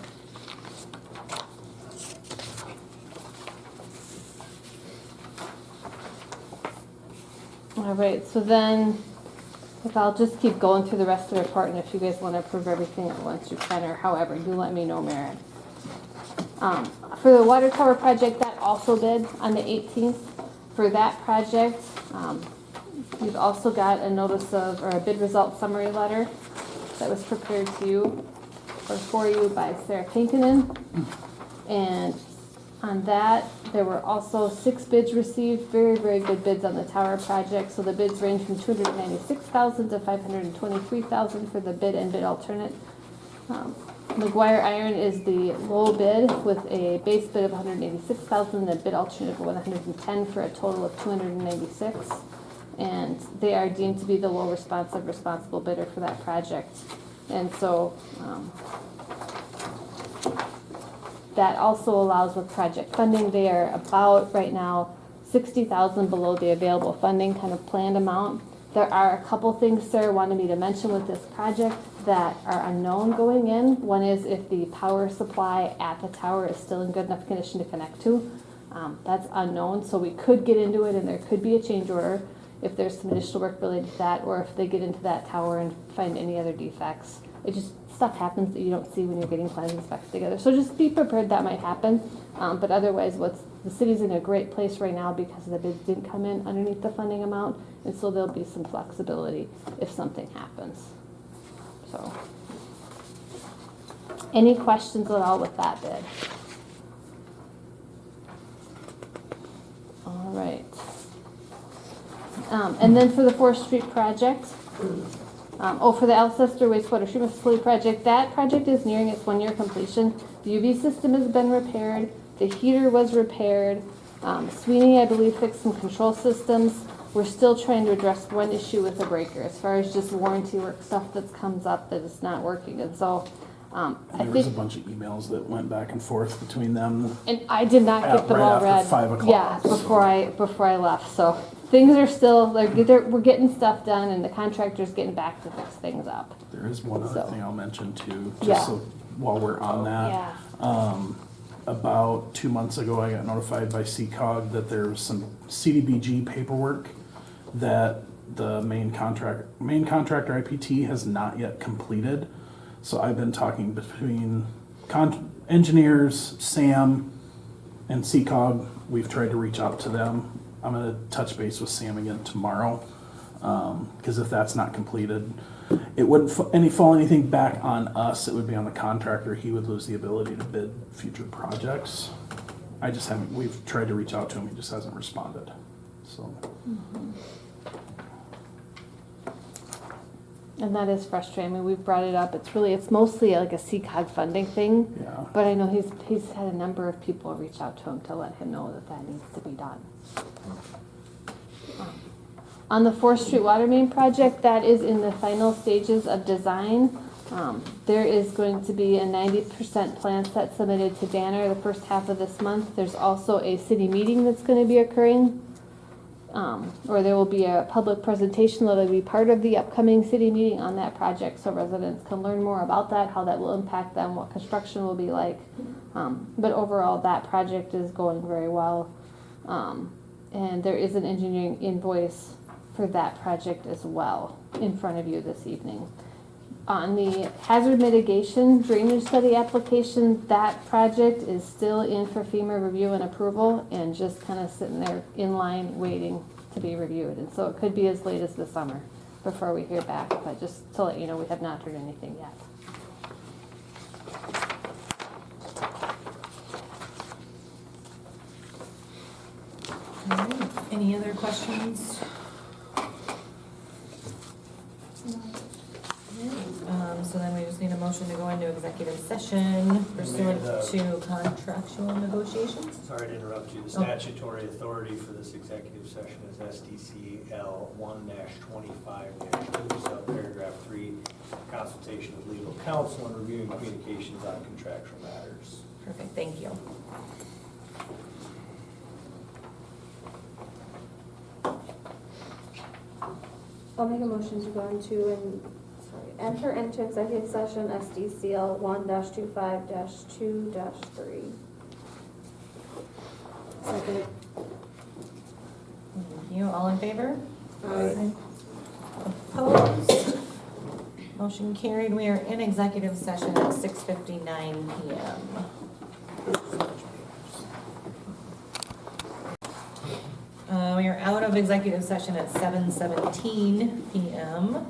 All right, so then, if I'll just keep going through the rest of the report, and if you guys want to approve everything at once, you can, or however, you let me know, Maren. For the water tower project, that also bid on the 18th. For that project, we've also got a notice of, or a bid result summary letter that was prepared to you, or for you, by Sarah Pinkinen. And on that, there were also 6 bids received, very, very good bids on the tower project. So the bids range from $296,000 to $523,000 for the bid and bid alternate. McGuire Iron is the low bid with a base bid of $186,000 and a bid alternate of $110,000 for a total of $296,000. And they are deemed to be the low responsible bidder for that project. And so that also allows with project funding. They are about right now $60,000 below the available funding kind of planned amount. There are a couple things Sarah wanted me to mention with this project that are unknown going in. One is if the power supply at the tower is still in good enough condition to connect to. That's unknown, so we could get into it and there could be a change order if there's some additional work related to that, or if they get into that tower and find any other defects. It just, stuff happens that you don't see when you're getting plans and specs together. So just be prepared that might happen. But otherwise, the city's in a great place right now because the bids didn't come in underneath the funding amount, and so there'll be some flexibility if something happens. So, any questions at all with that bid? All right. And then for the 4th Street project, for the Alcester wastewater treatment facility project, that project is nearing its 1-year completion. The UV system has been repaired, the heater was repaired, Sweeney, I believe, fixed some control systems. We're still trying to address one issue with the breaker, as far as just warranty work stuff that comes up that is not working, and so, There was a bunch of emails that went back and forth between them. and I did not get them Right all after read. 5 o'clock, Yeah, so. before I left, so things are still, we're getting stuff done and the contractor's getting back to fix things up. There is one other So. thing I'll mention too, Yeah. just so, while we're on that. Yeah. About 2 months ago, I got notified by CCOG that there was some CDBG paperwork that the main contractor IPT has not yet completed. So I've been talking between engineers, Sam, and CCOG. We've tried to reach out to them. I'm gonna touch base with Sam again tomorrow, because if that's not completed, it wouldn't fall anything back on us. It would be on the contractor. He would lose the ability to bid future projects. I just haven't, we've tried to reach out to him. He just hasn't responded, so. And that is frustrating. I mean, we've brought it up. It's mostly like a CCOG funding thing. Yeah. But I know he's had a number of people reach out to him to let him know that needs to be done. On the 4th Street water main project, that is in the final stages of design. There is going to be a 90% plan set submitted to Danner the first half of this month. There's also a city meeting that's going to be occurring. Or there will be a public presentation that will be part of the upcoming city meeting on that project, so residents can learn more about that, how that will impact them, what construction will be like. But overall, that project is going very well. And there is an engineering invoice for that project as well in front of you this evening. On the hazard mitigation drainage study application, that project is still in for FEMA review and approval and just kind of sitting there in line waiting to be reviewed. And so it could be as late as the summer before we hear back, but just to let you know, we have not heard anything yet. All right. Any other questions? So then we just need a motion to go into executive session pursuant to contractual negotiations. Sorry to interrupt you. The statutory authority for this executive session is SDCL 1-25-2, subparagraph 3, consultation with legal counsel and reviewing communications on contractual matters. Perfect, thank you. I'll make a motion to go enter into executive session SDCL 1-25-2-3. Second. Thank you, all in favor? Aye. Opposed? Motion carried, we are in executive session at 6:59 PM. We are out of executive session at 7:17 PM.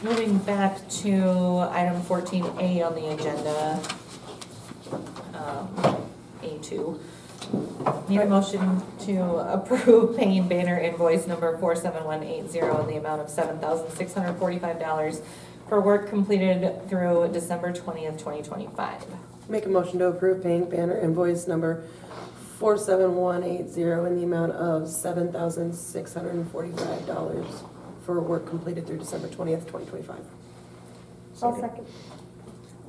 Moving back to item 14A on the agenda, A2. Need a motion to approve paying Banner invoice number 47180 in the amount of $7,645 for work completed through December 20th, 2025. Make a motion to approve paying Banner invoice number 47180 in the amount of $7,645 for work completed through December 20th, 2025. I'll second.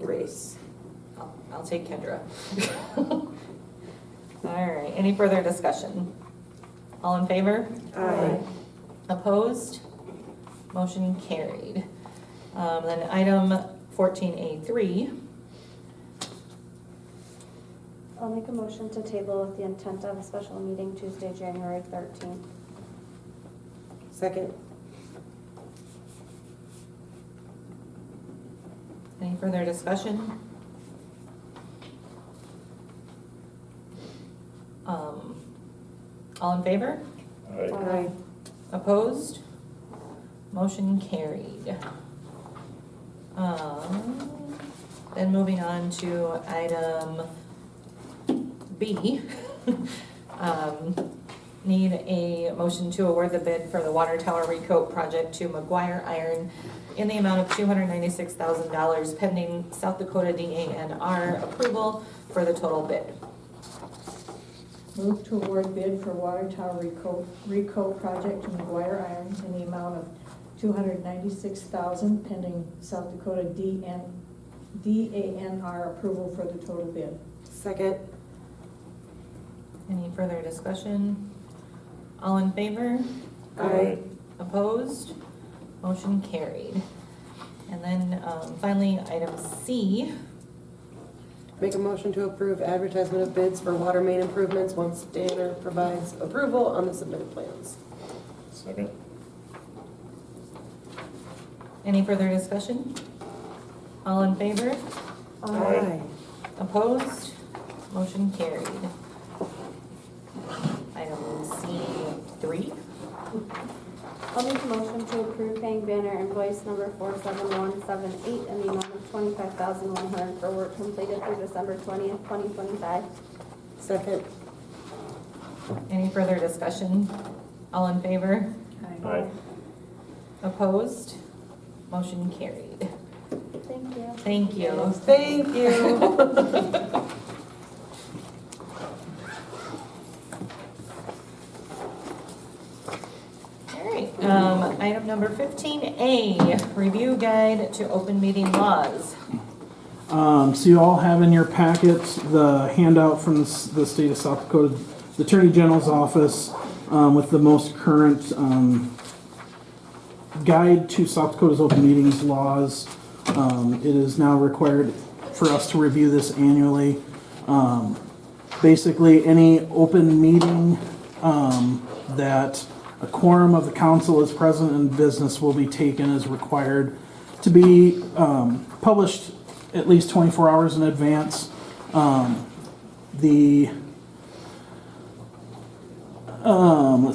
Grace. I'll take Kendra. All right, any further discussion? All in favor? Aye. Opposed? Motion carried. Then item 14A3, I'll make a motion to table with the intent of a special meeting Tuesday, January 13th. Second. any further discussion? All in favor? Aye. Opposed? Motion carried. Then moving on to item B. Need a motion to award the bid for the water tower recoat project to McGuire Iron in the amount of $296,000 pending South Dakota DANR approval for the total bid. Move to award bid for water tower recoat project to McGuire Iron in the amount of $296,000 pending South Dakota DANR approval for the total bid. Second. Any further discussion? All in favor? Aye. Opposed? Motion carried. And then finally, item C. Make a motion to approve advertisement of bids for water main improvements once Danner provides approval on the submitted plans. Second. Any further discussion? All in favor? Aye. Opposed? Motion carried. Item C3. I'll make a motion to approve paying Banner invoice number 47178 in the amount of $25,100 for work completed through December 20th, 2025. Second. Any further discussion? All in favor? Aye. Opposed? Motion carried. Thank you. Thank you. Thank you. All right, item number 15A, review guide to open meeting laws. So you all have in your packet the handout from the state of South Dakota, the Attorney General's office, with the most current guide to South Dakota's open meetings laws. It is now required for us to review this annually. Basically, any open meeting that a quorum of the council is present in business will be taken as required to be published at least 24 hours in advance. Let's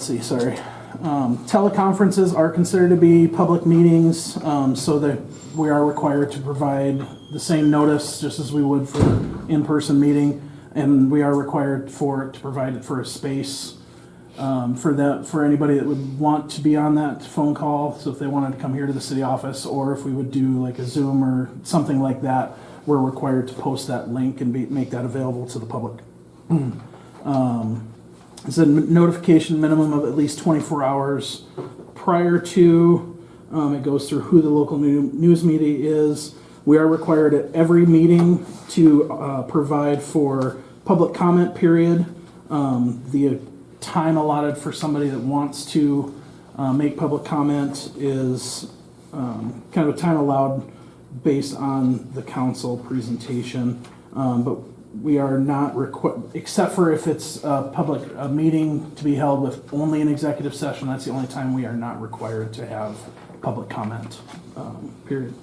see, sorry. Teleconferences are considered to be public meetings, so that we are required to provide the same notice just as we would for in-person meeting, and we are required to provide it for a space for anybody that would want to be on that phone call. So if they wanted to come here to the city office, or if we would do like a Zoom or something like that, we're required to post that link and make that available to the public. It's a notification minimum of at least 24 hours prior to. It goes through who the local news media is. We are required at every meeting to provide for public comment period. The time allotted for somebody that wants to make public comment is kind of a time allowed based on the council presentation. But we are not except for if it's a meeting to be held with only an executive session, that's the only time we are not required to have public comment, period.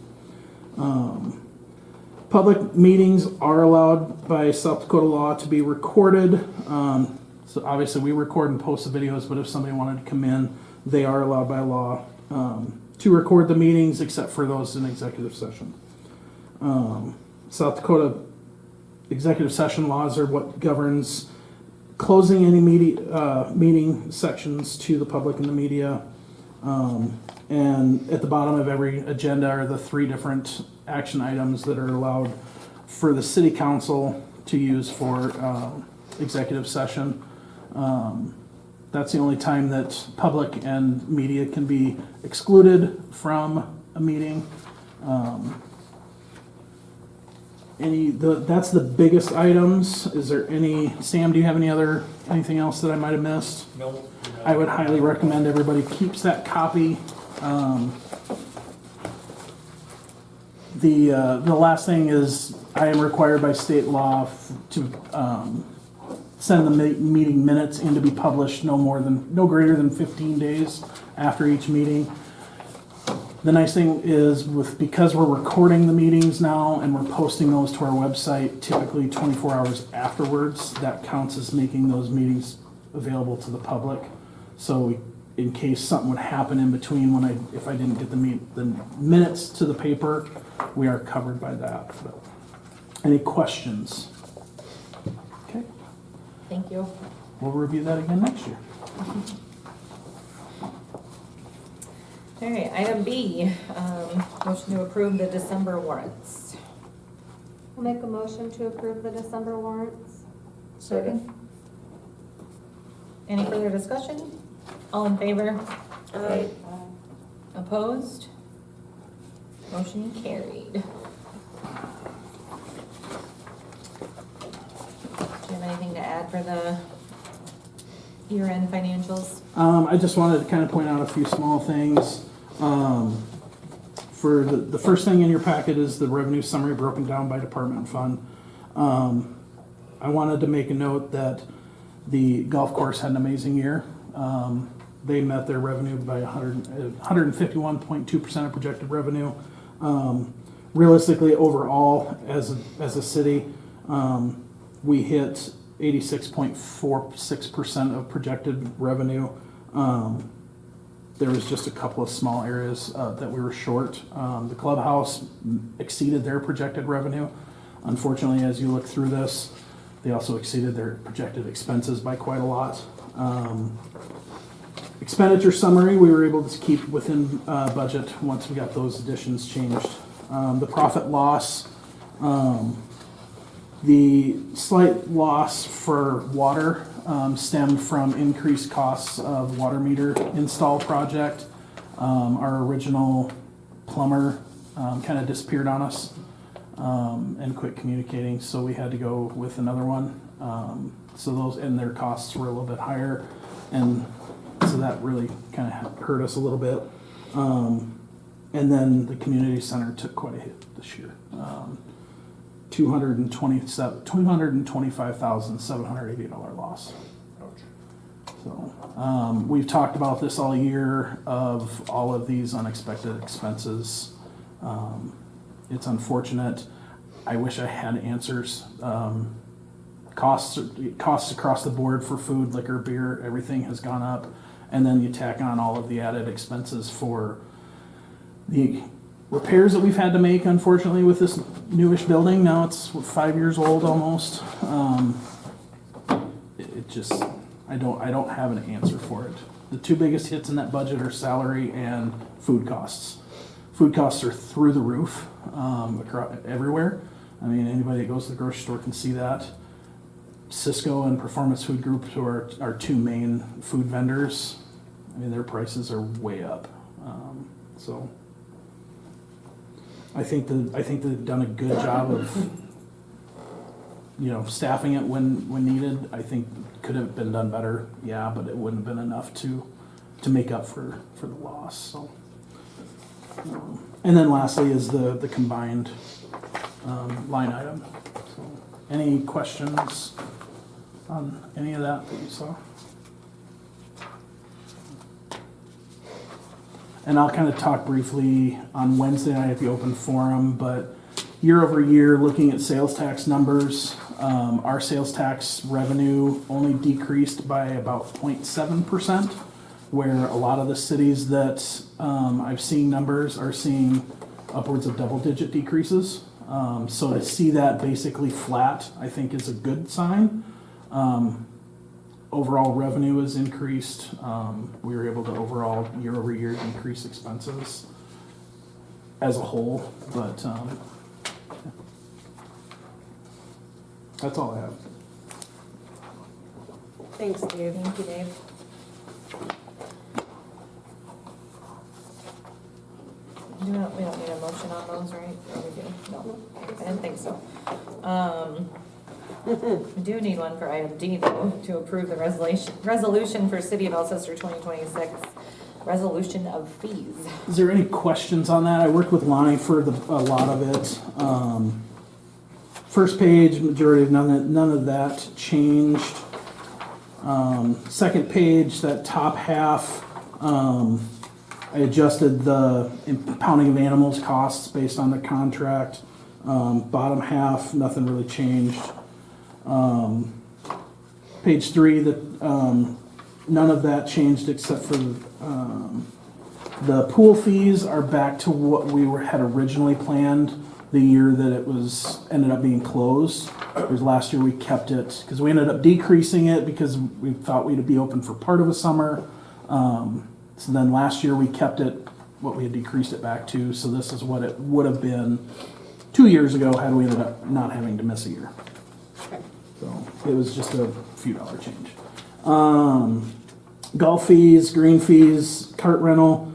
Public meetings are allowed by South Dakota law to be recorded. So obviously we record and post the videos, but if somebody wanted to come in, they are allowed by law to record the meetings except for those in executive session. South Dakota executive session laws are what governs closing any meeting sections to the public and the media. And at the bottom of every agenda are the 3 different action items that are allowed for the city council to use for executive session. That's the only time that public and media can be excluded from a meeting. That's the biggest items. Is there Sam, do you have anything else that I might have missed? No, no. I would highly recommend everybody keeps that copy. The last thing is, I am required by state law to send the meeting minutes in to be published no greater than 15 days after each meeting. The nice thing is because we're recording the meetings now and we're posting those to our website typically 24 hours afterwards, that counts as making those meetings available to the public. So in case something would happen in between if I didn't get the minutes to the paper, we are covered by that. But any questions? Okay, Thank you. we'll review that again next year. All right, item B, motion to approve the December warrants. I'll make a motion to approve the December warrants. Second? Any further discussion? All in favor? Aye. Opposed? Motion carried. Do you have anything to add for the year-end financials? I just wanted to kind of point out a few small things. For the first thing in your packet is the revenue summary broken down by department fund. I wanted to make a note that the golf course had an amazing year. They met their revenue by 151.2% of projected revenue. Realistically, overall, as a city, we hit 86.46% of projected revenue. There was just a couple of small areas that we were short. The clubhouse exceeded their projected revenue. Unfortunately, as you look through this, they also exceeded their projected expenses by quite a lot. Expenditure summary, we were able to keep within budget once we got those additions changed. The profit loss, the slight loss for water stemmed from increased costs of water meter install project. Our original plumber kind of disappeared on us and quit communicating, so we had to go with another one. So those and their costs were a little bit higher, and so that really kind of hurt us a little bit. And then the community center took quite a hit this year. $225,780 loss. So we've talked about this all year of all of these unexpected expenses. It's unfortunate. I wish I had answers. Costs across the board for food, liquor, beer, everything has gone up. And then you tack on all of the added expenses for the repairs that we've had to make, unfortunately, with this newish building. Now it's 5 years old almost. I don't have an answer for it. The two biggest hits in that budget are salary and food costs. Food costs are through the roof everywhere. I mean, anybody that goes to the grocery store can see that. Cisco and Performance Food Group, who are our two main food vendors, I mean, their prices are way up. So I think they've done a good job of, staffing it when needed. I think could have been done better, yeah, but it wouldn't have been enough to make up for the loss. So, and then lastly is the combined line item. So, any questions on any of that you saw? And I'll kind of talk briefly on Wednesday night at the open forum, but year over year, looking at sales tax numbers, our sales tax revenue only decreased by about 0.7%, where a lot of the cities that I've seen numbers are seeing upwards of double-digit decreases. So to see that basically flat, I think is a good sign. Overall revenue is increased. We were able to overall year over year decrease expenses as a whole, but that's all I have. Thanks, Dave. Thank you, Dave. We don't need a motion on those, right? Or we do? No, I didn't think so. We do need one for item D though, to approve the resolution for City of Alcester 2026, resolution of fees. Is there any questions on that? I worked with Lonnie for a lot of it. First page, majority of none of that changed. Second page, that top half, I adjusted the impounding of animals costs based on the contract. Bottom half, nothing really changed. Page 3, none of that changed except for the pool fees are back to what we had originally planned the year that it ended up being closed. Whereas last year we kept it, because we ended up decreasing it because we thought we'd be open for part of the summer. So then last year we kept it what we had decreased it back to. So this is what it would have been 2 years ago had we ended up not having to miss a year. So it was just a few dollar change. Golf fees, green fees, cart rental.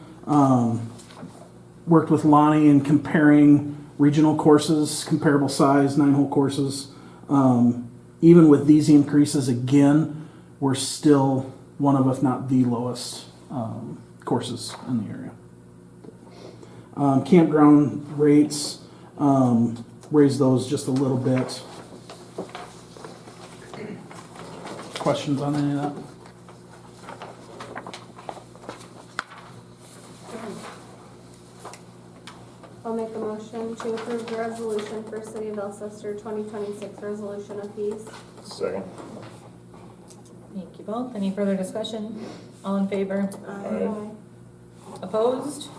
Worked with Lonnie in comparing regional courses, comparable size, 9-hole courses. Even with these increases again, we're still one of, if not the lowest courses in the area. Campground rates, raised those just a little bit. Questions on any of that? I'll make a motion to approve the resolution for City of Alcester 2026 resolution of fees. Second. Thank you both. Any further discussion? All in favor? Aye. Opposed?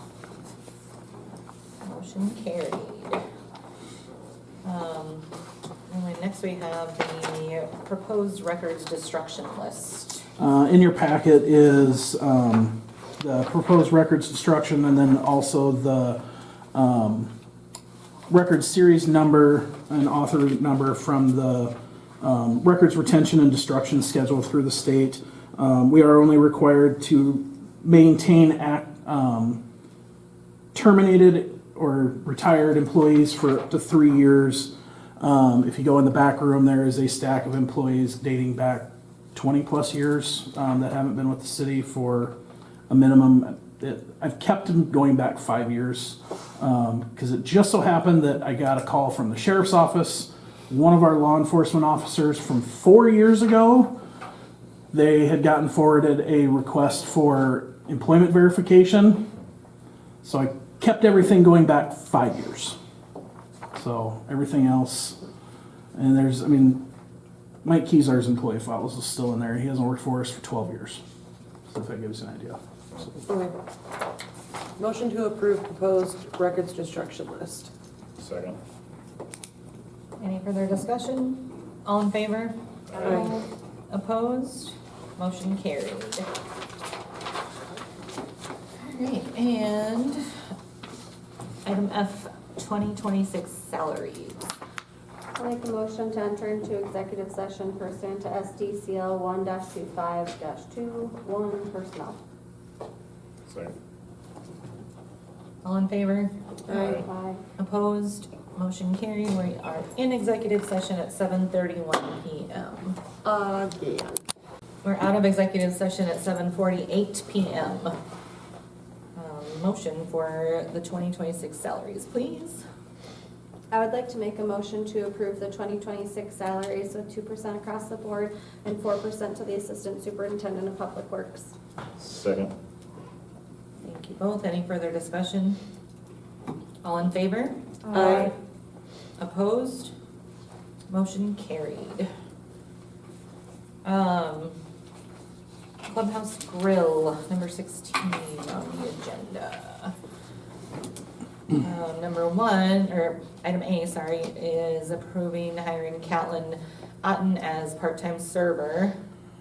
Motion carried. And then next we have the proposed records destruction list. In your packet is the proposed records destruction and then also the record series number and author number from the records retention and destruction schedule through the state. We are only required to maintain terminated or retired employees for up to 3 years. If you go in the back room, there is a stack of employees dating back 20 plus years that haven't been with the city for a minimum. I've kept them going back 5 years because it just so happened that I got a call from the sheriff's office. One of our law enforcement officers from 4 years ago, they had gotten forwarded a request for employment verification. So I kept everything going back 5 years. So everything else, and Mike Kezar's employee files is still in there. He hasn't worked for us for 12 years. So if that gives you an idea. Okay. Motion to approve proposed records destruction list. Second. Any further discussion? All in favor? Aye. Opposed? Motion carried. Alright, and item F, 2026 salaries. I'll make a motion to enter into executive session pursuant to SDCL 1-25-2-1 personnel. Second. All in favor? Aye. Opposed? Motion carried. We are in executive session at 7:31 PM. Again. We're out of executive session at 7:48 PM. Motion for the 2026 salaries, please. I would like to make a motion to approve the 2026 salaries with 2% across the board and 4% to the Assistant Superintendent of Public Works. Second. Thank you both. Any further discussion? All in favor? Aye. Opposed? Motion carried. Clubhouse Grill, number 16 on the agenda. Number 1, or item A, sorry, is approving hiring Catlin Otten as part-time server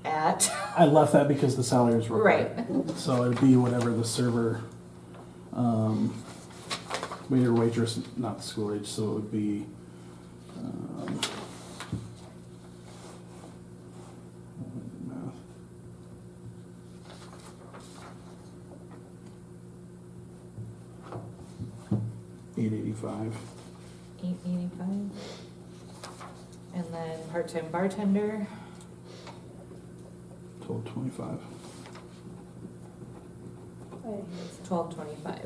at, I left that because the salaries were right, so it'd be whatever the server, waiter, waitress, not the school age, so it would be, $885. $885. And then part-time bartender, 1225. $12.25.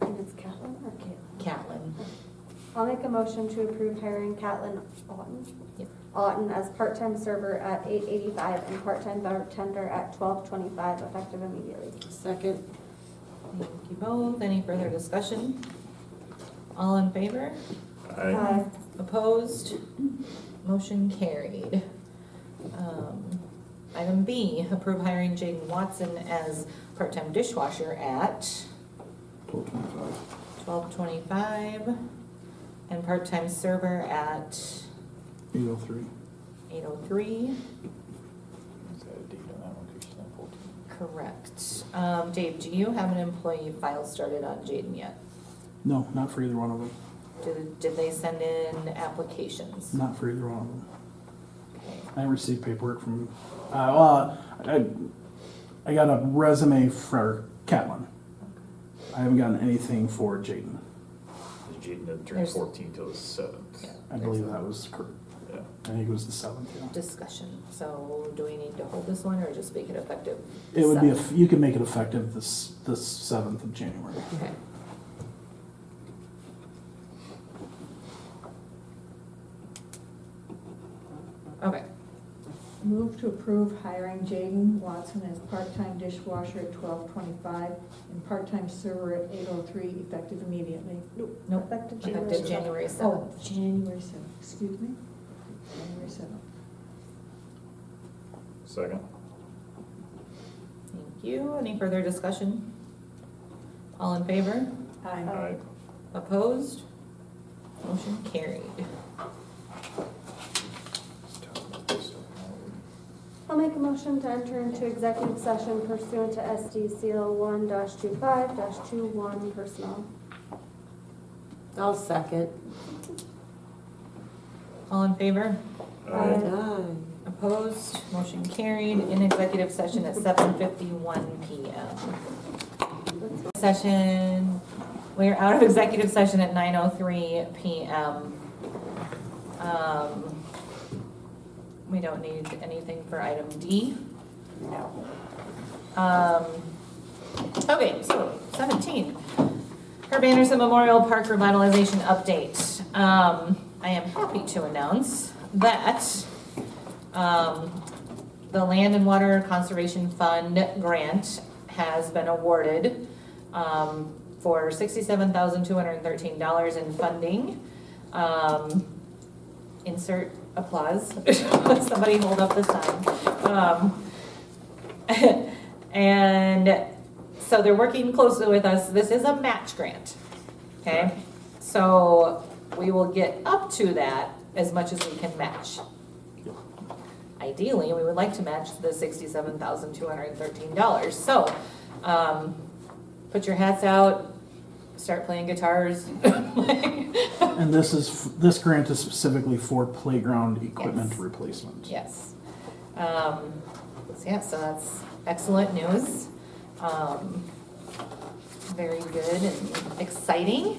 And it's Catlin or Caitlin? Catlin. I'll make a motion to approve hiring Catlin Otten. Yep. Otten as part-time server at $8.85 and part-time bartender at $12.25 effective immediately. Second. Thank you both. Any further discussion? All in favor? Aye. Opposed? Motion carried. Item B, approve hiring Jaden Watson as part-time dishwasher at 1225. $12.25 and part-time server at 803. $8.03. Is that a date on that one? 'Cause she's not 14. Correct. Dave, do you have an employee file started on Jaden yet? No, not for either one of them. Did they send in applications? Not for either one of them. Okay. I received paperwork from, I got a resume for Catlin. I haven't gotten anything for Jaden. Jaden doesn't turn There's- 14 till the 7th. Yeah, I believe that was correct. Yeah. I think it was the 7th, yeah. discussion. So do we need to hold this one or just make it effective? It would be, 7th? you can make it effective the 7th of January. Okay. Okay, Move to approve hiring Jaden Watson as part-time dishwasher at $12.25 and part-time server at $8.03 effective immediately. nope, Effective effective January January 7th. Oh, January 7th, excuse me. January 7th. Second. Thank you. Any further discussion? All in favor? Aye. Aye. Opposed? Motion carried. Let's talk about this stuff now. I'll make a motion to enter into executive session pursuant to SDCL 1-25-21 personnel. I'll second. All in favor? Aye. Opposed? Motion carried. In executive session at 7:51 PM. Session, we're out of executive session at 9:03 PM. We don't need anything for item D. No. Okay, so 17, Herb Anderson Memorial Park Revitalization Update. I am happy to announce that the Land and Water Conservation Fund grant has been awarded for $67,213 in funding. Insert applause. Somebody hold up the sign. And so they're working closely with us. This is a match grant, okay? So we will get up to that as much as we can match. Ideally, we would like to match the $67,213. So, put your hats out, start playing guitars. And this grant is specifically for playground equipment Yes. replacement. Yes. So so that's excellent news. Very good and exciting.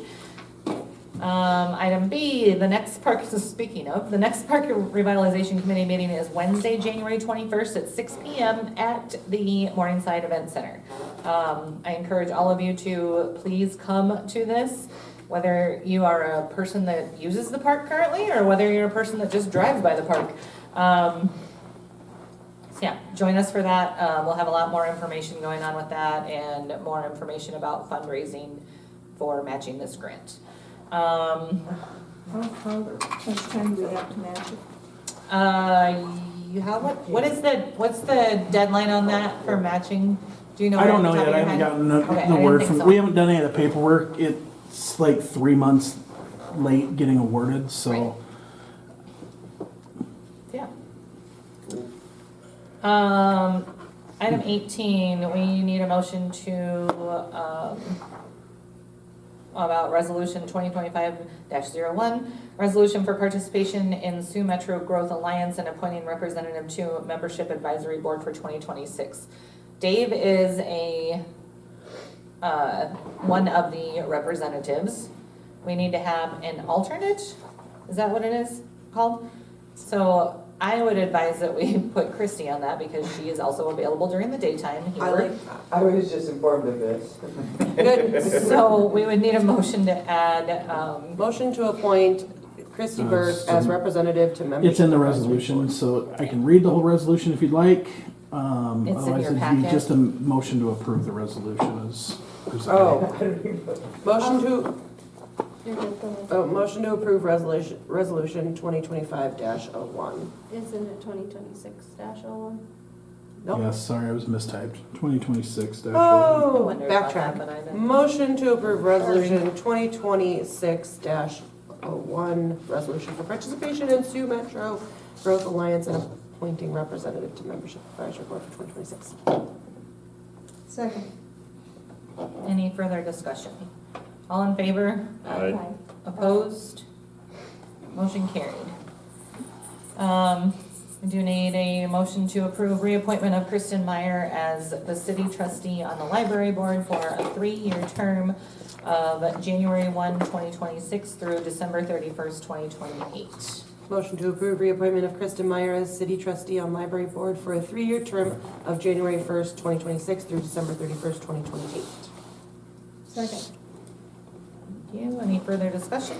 Item B, the next park, speaking of, the next Park Revitalization Committee meeting is Wednesday, January 21st at 6 PM at the Morningside Event Center. I encourage all of you to please come to this, whether you are a person that uses the park currently or whether you're a person that just drives by the park. So yeah, join us for that. We'll have a lot more information going on with that and more information about fundraising for matching this grant. How much time do we have to match it? What's the deadline on that for matching? Do you know? I don't off know the top yet, of I your haven't head? gotten Okay, I the didn't word think from, so. we haven't done any of the paperwork. It's like 3 months late getting awarded, so. Right. Yeah. Item 18, we need a motion to, about resolution 2025-01, resolution for participation in Sioux Metro Growth Alliance and appointing representative to membership advisory board for 2026. Dave is one of the representatives. We need to have an alternate Is that what it is called? So I would advise that we put Christy on that because she is also available during the daytime here. I like that. I was just informed of this. Good, so we would need a motion to add, Motion to appoint Christy Burke as representative to membership. It's in the advisory resolution, board. so I can read the whole resolution if you'd like. It's in Otherwise, your it'd be packet. just a motion to approve the resolution as presented. Motion to, You're good, go ahead. motion to approve resolution 2025-01. Isn't it 2026-01? Nope. Yes, sorry, I was mistyped. 2026 dash. Oh, I wondered about that, but I backtrack. didn't. Motion to approve resolution 2026-01, resolution for participation in Sioux Metro Growth Alliance and appointing representative to membership advisory board for 2026. Second. Any further discussion? All in favor? Aye. Opposed? Motion carried. We do need a motion to approve reappointment of Kristen Meyer as the city trustee on the library board for a 3-year term of January 1, 2026 through December 31st, 2028. Motion to approve reappointment of Kristen Meyer as city trustee on library board for a 3-year term of January 1st, 2026 through December 31st, 2028. Second. Thank you. Any further discussion?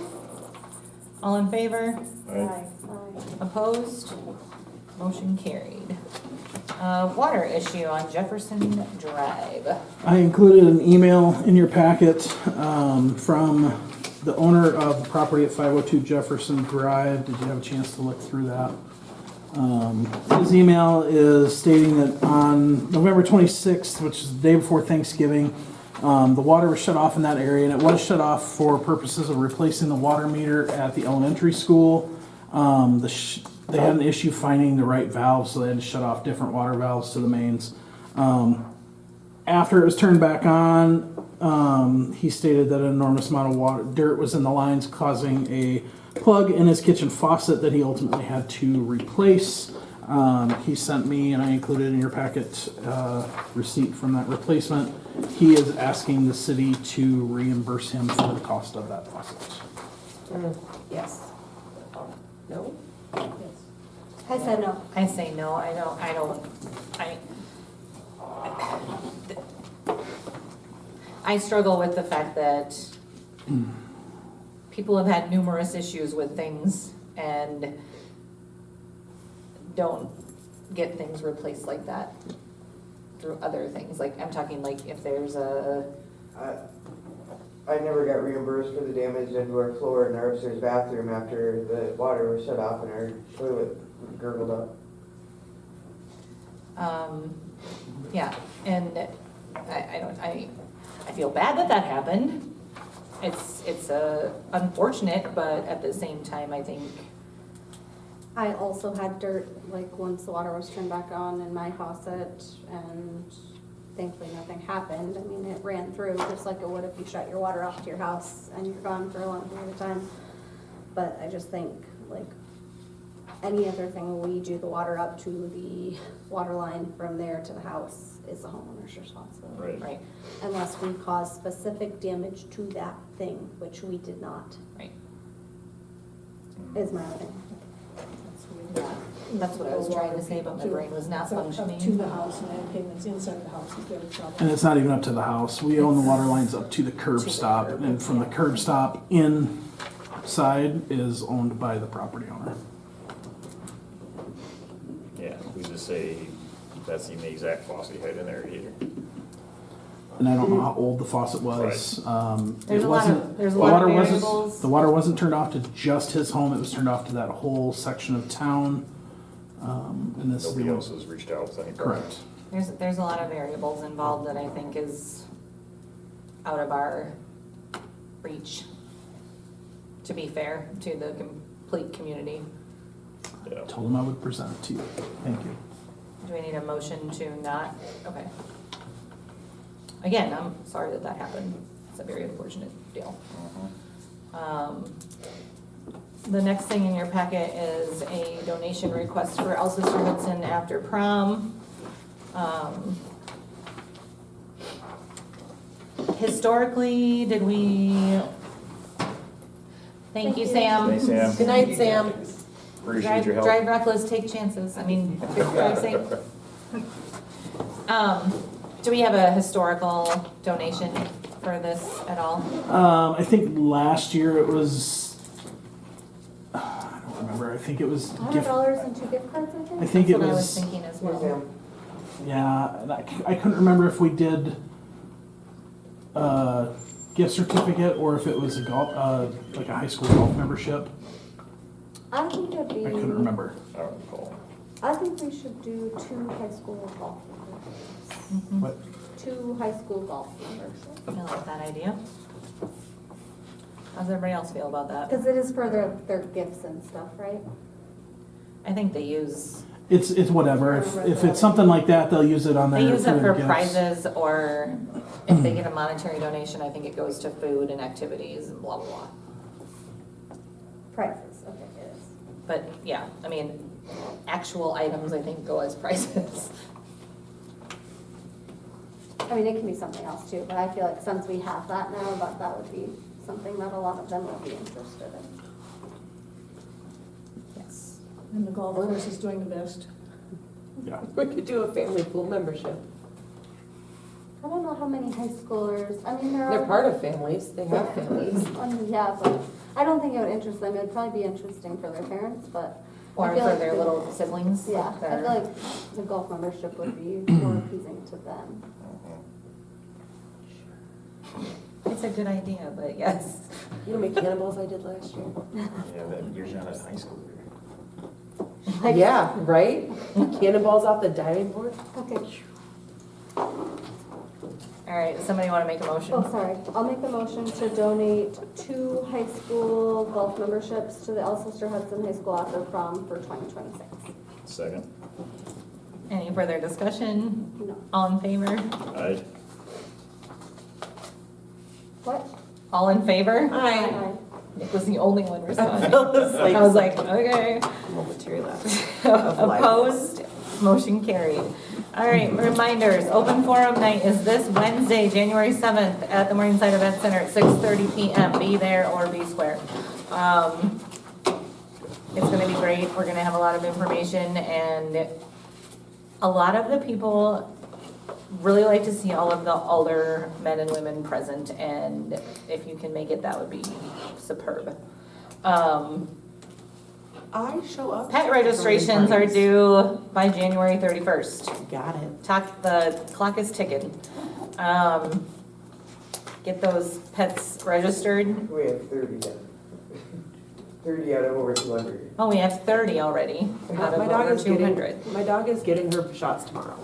All in favor? Aye. Aye. Opposed? Motion carried. Water issue on Jefferson Drive. I included an email in your packet from the owner of the property at 502 Jefferson Drive. Did you have a chance to look through that? His email is stating that on November 26th, which is the day before Thanksgiving, the water was shut off in that area, and it was shut off for purposes of replacing the water meter at the elementary school. They had an issue finding the right valves, so they had to shut off different water valves to the mains. After it was turned back on, he stated that an enormous amount of dirt was in the lines, causing a plug in his kitchen faucet that he ultimately had to replace. He sent me, and I included in your packet, receipt from that replacement. He is asking the city to reimburse him for the cost of that faucet. Yes. No? I said no. I say no, I struggle with the fact that people have had numerous issues with things and don't get things replaced like that through other things. Like, I'm talking like if there's a, I never got reimbursed for the damage into our floor in our upstairs bathroom after the water was shut off and our toilet gurgled up. yeah, and I feel bad that that happened. It's unfortunate, but at the same time, I think, I also had dirt, like, once the water was turned back on in my faucet, and thankfully nothing happened. I mean, it ran through just like it would if you shut your water off to your house and you're gone for a long period of time. But I just think, like, any other thing, we do the water up to the water line from there to the house is the homeowner's responsibility. right, Unless we cause specific damage to that thing, which we did not, right. is my opinion. That's what I was trying to say, but my brain was not It's up functioning. to the house and then payments inside the house if you have trouble. And it's not even up to the house. We own the water lines up to the curb To the stop, curb, and from the curb stop inside is owned by the property owner. Yeah, we just say that's the exact faucet you had in there either. And I don't know how old the faucet was. There's It a lot wasn't- of, there's a the lot water of wasn't- variables. The water wasn't turned off to just his home, it was turned off to that whole section of town. And this is Nobody the- else has reached out with any problems. Correct. There's a lot of variables involved that I think is out of our reach, to be fair, to the complete community. Yeah. Told him I would present it to you. Thank you. Do we need a motion to not, okay. Again, I'm sorry that that happened. It's a very unfortunate deal. The next thing in your packet is a donation request for Elsa Stewardson after prom. Historically, did we, Thank you, Sam. Thanks, Sam. Good night, Sam. Appreciate your help. Drive reckless, take chances. I mean, drive safe. Do we have a historical donation for this at all? I think last year it was, I don't remember, I think it was gift, $100 and 2 gift cards, I I think? think it That's what I was was, thinking as Yes, well. Sam. yeah, and I couldn't remember if we did a gift certificate or if it was a golf, like a high school golf membership. I think it'd be. I couldn't remember. I don't recall. I think we should do 2 high school golf memberships. Mhm. What? 2 high school golf memberships. I like that idea. How does everybody else feel about that? Because it is for their gifts and stuff, right? I think they use, It's whatever. If it's something like that, they'll use it on their. they use it their for gifts. prizes, or if they get a monetary donation, I think it goes to food and activities and blah, blah, blah. Prizes, okay, it is. But yeah, I mean, actual items I think go as prizes. I mean, it can be something else too, but I feel like since we have that now, that would be something that a lot of them would be interested in. Yes. And the golf course is doing the best. Yeah. We could do a family pool membership. I don't know how many high schoolers, I mean, there are. They're part of families, they have families. Yeah, but I don't think it would interest them. It would probably be interesting for their parents, but. I Or feel for like their the- little siblings. Yeah, like I their- feel like the golf membership would be more appeasing to them. It's a good idea, but yes. You know how many cannonballs I did last year? Yeah, that you're not a high school. Like- Yeah, right? Cannonballs off the diving board? Okay. All right, does somebody want to make a motion? Oh, sorry. I'll make a motion to donate 2 high school golf memberships to the Alcester Hudson High School after prom for 2026. Second. Any further discussion? No. All in favor? Aye. What? All in favor? Hi. Nick was the only one responding. felt this, like, I was like, okay. Momentary lapse of life. Opposed? Motion carried. All right, reminders, open forum night is this Wednesday, January 7th at the Morningside Event Center at 6:30 PM. Be there or be square. It's gonna be great. We're gonna have a lot of information, and a lot of the people really like to see all of the older men and women present, and if you can make it, that would be superb. I show up. Pet registrations are due by January 31st. Got it. The clock is ticking. Get those pets registered. We have 30 then. 30 out of over 200. Oh, we have 30 already out of My dog over is 200. my dog is getting her shots tomorrow.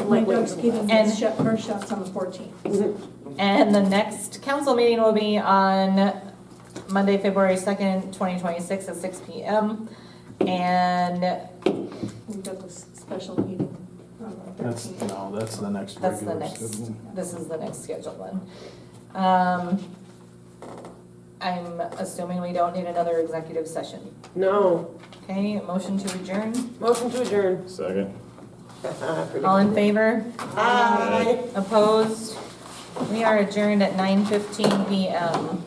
My dog's getting And- her shots on the 14th. And the next council meeting will be on Monday, February 2nd, 2026 at 6 PM. And We've got this special meeting on the That's, 13th. no, that's the next that's the regular next, schedule. this is the next scheduled one. I'm assuming we don't need another executive session. No. Okay, motion to adjourn. Motion to adjourn. Second. All in favor? Aye. Opposed? We are adjourned at 9:15 PM.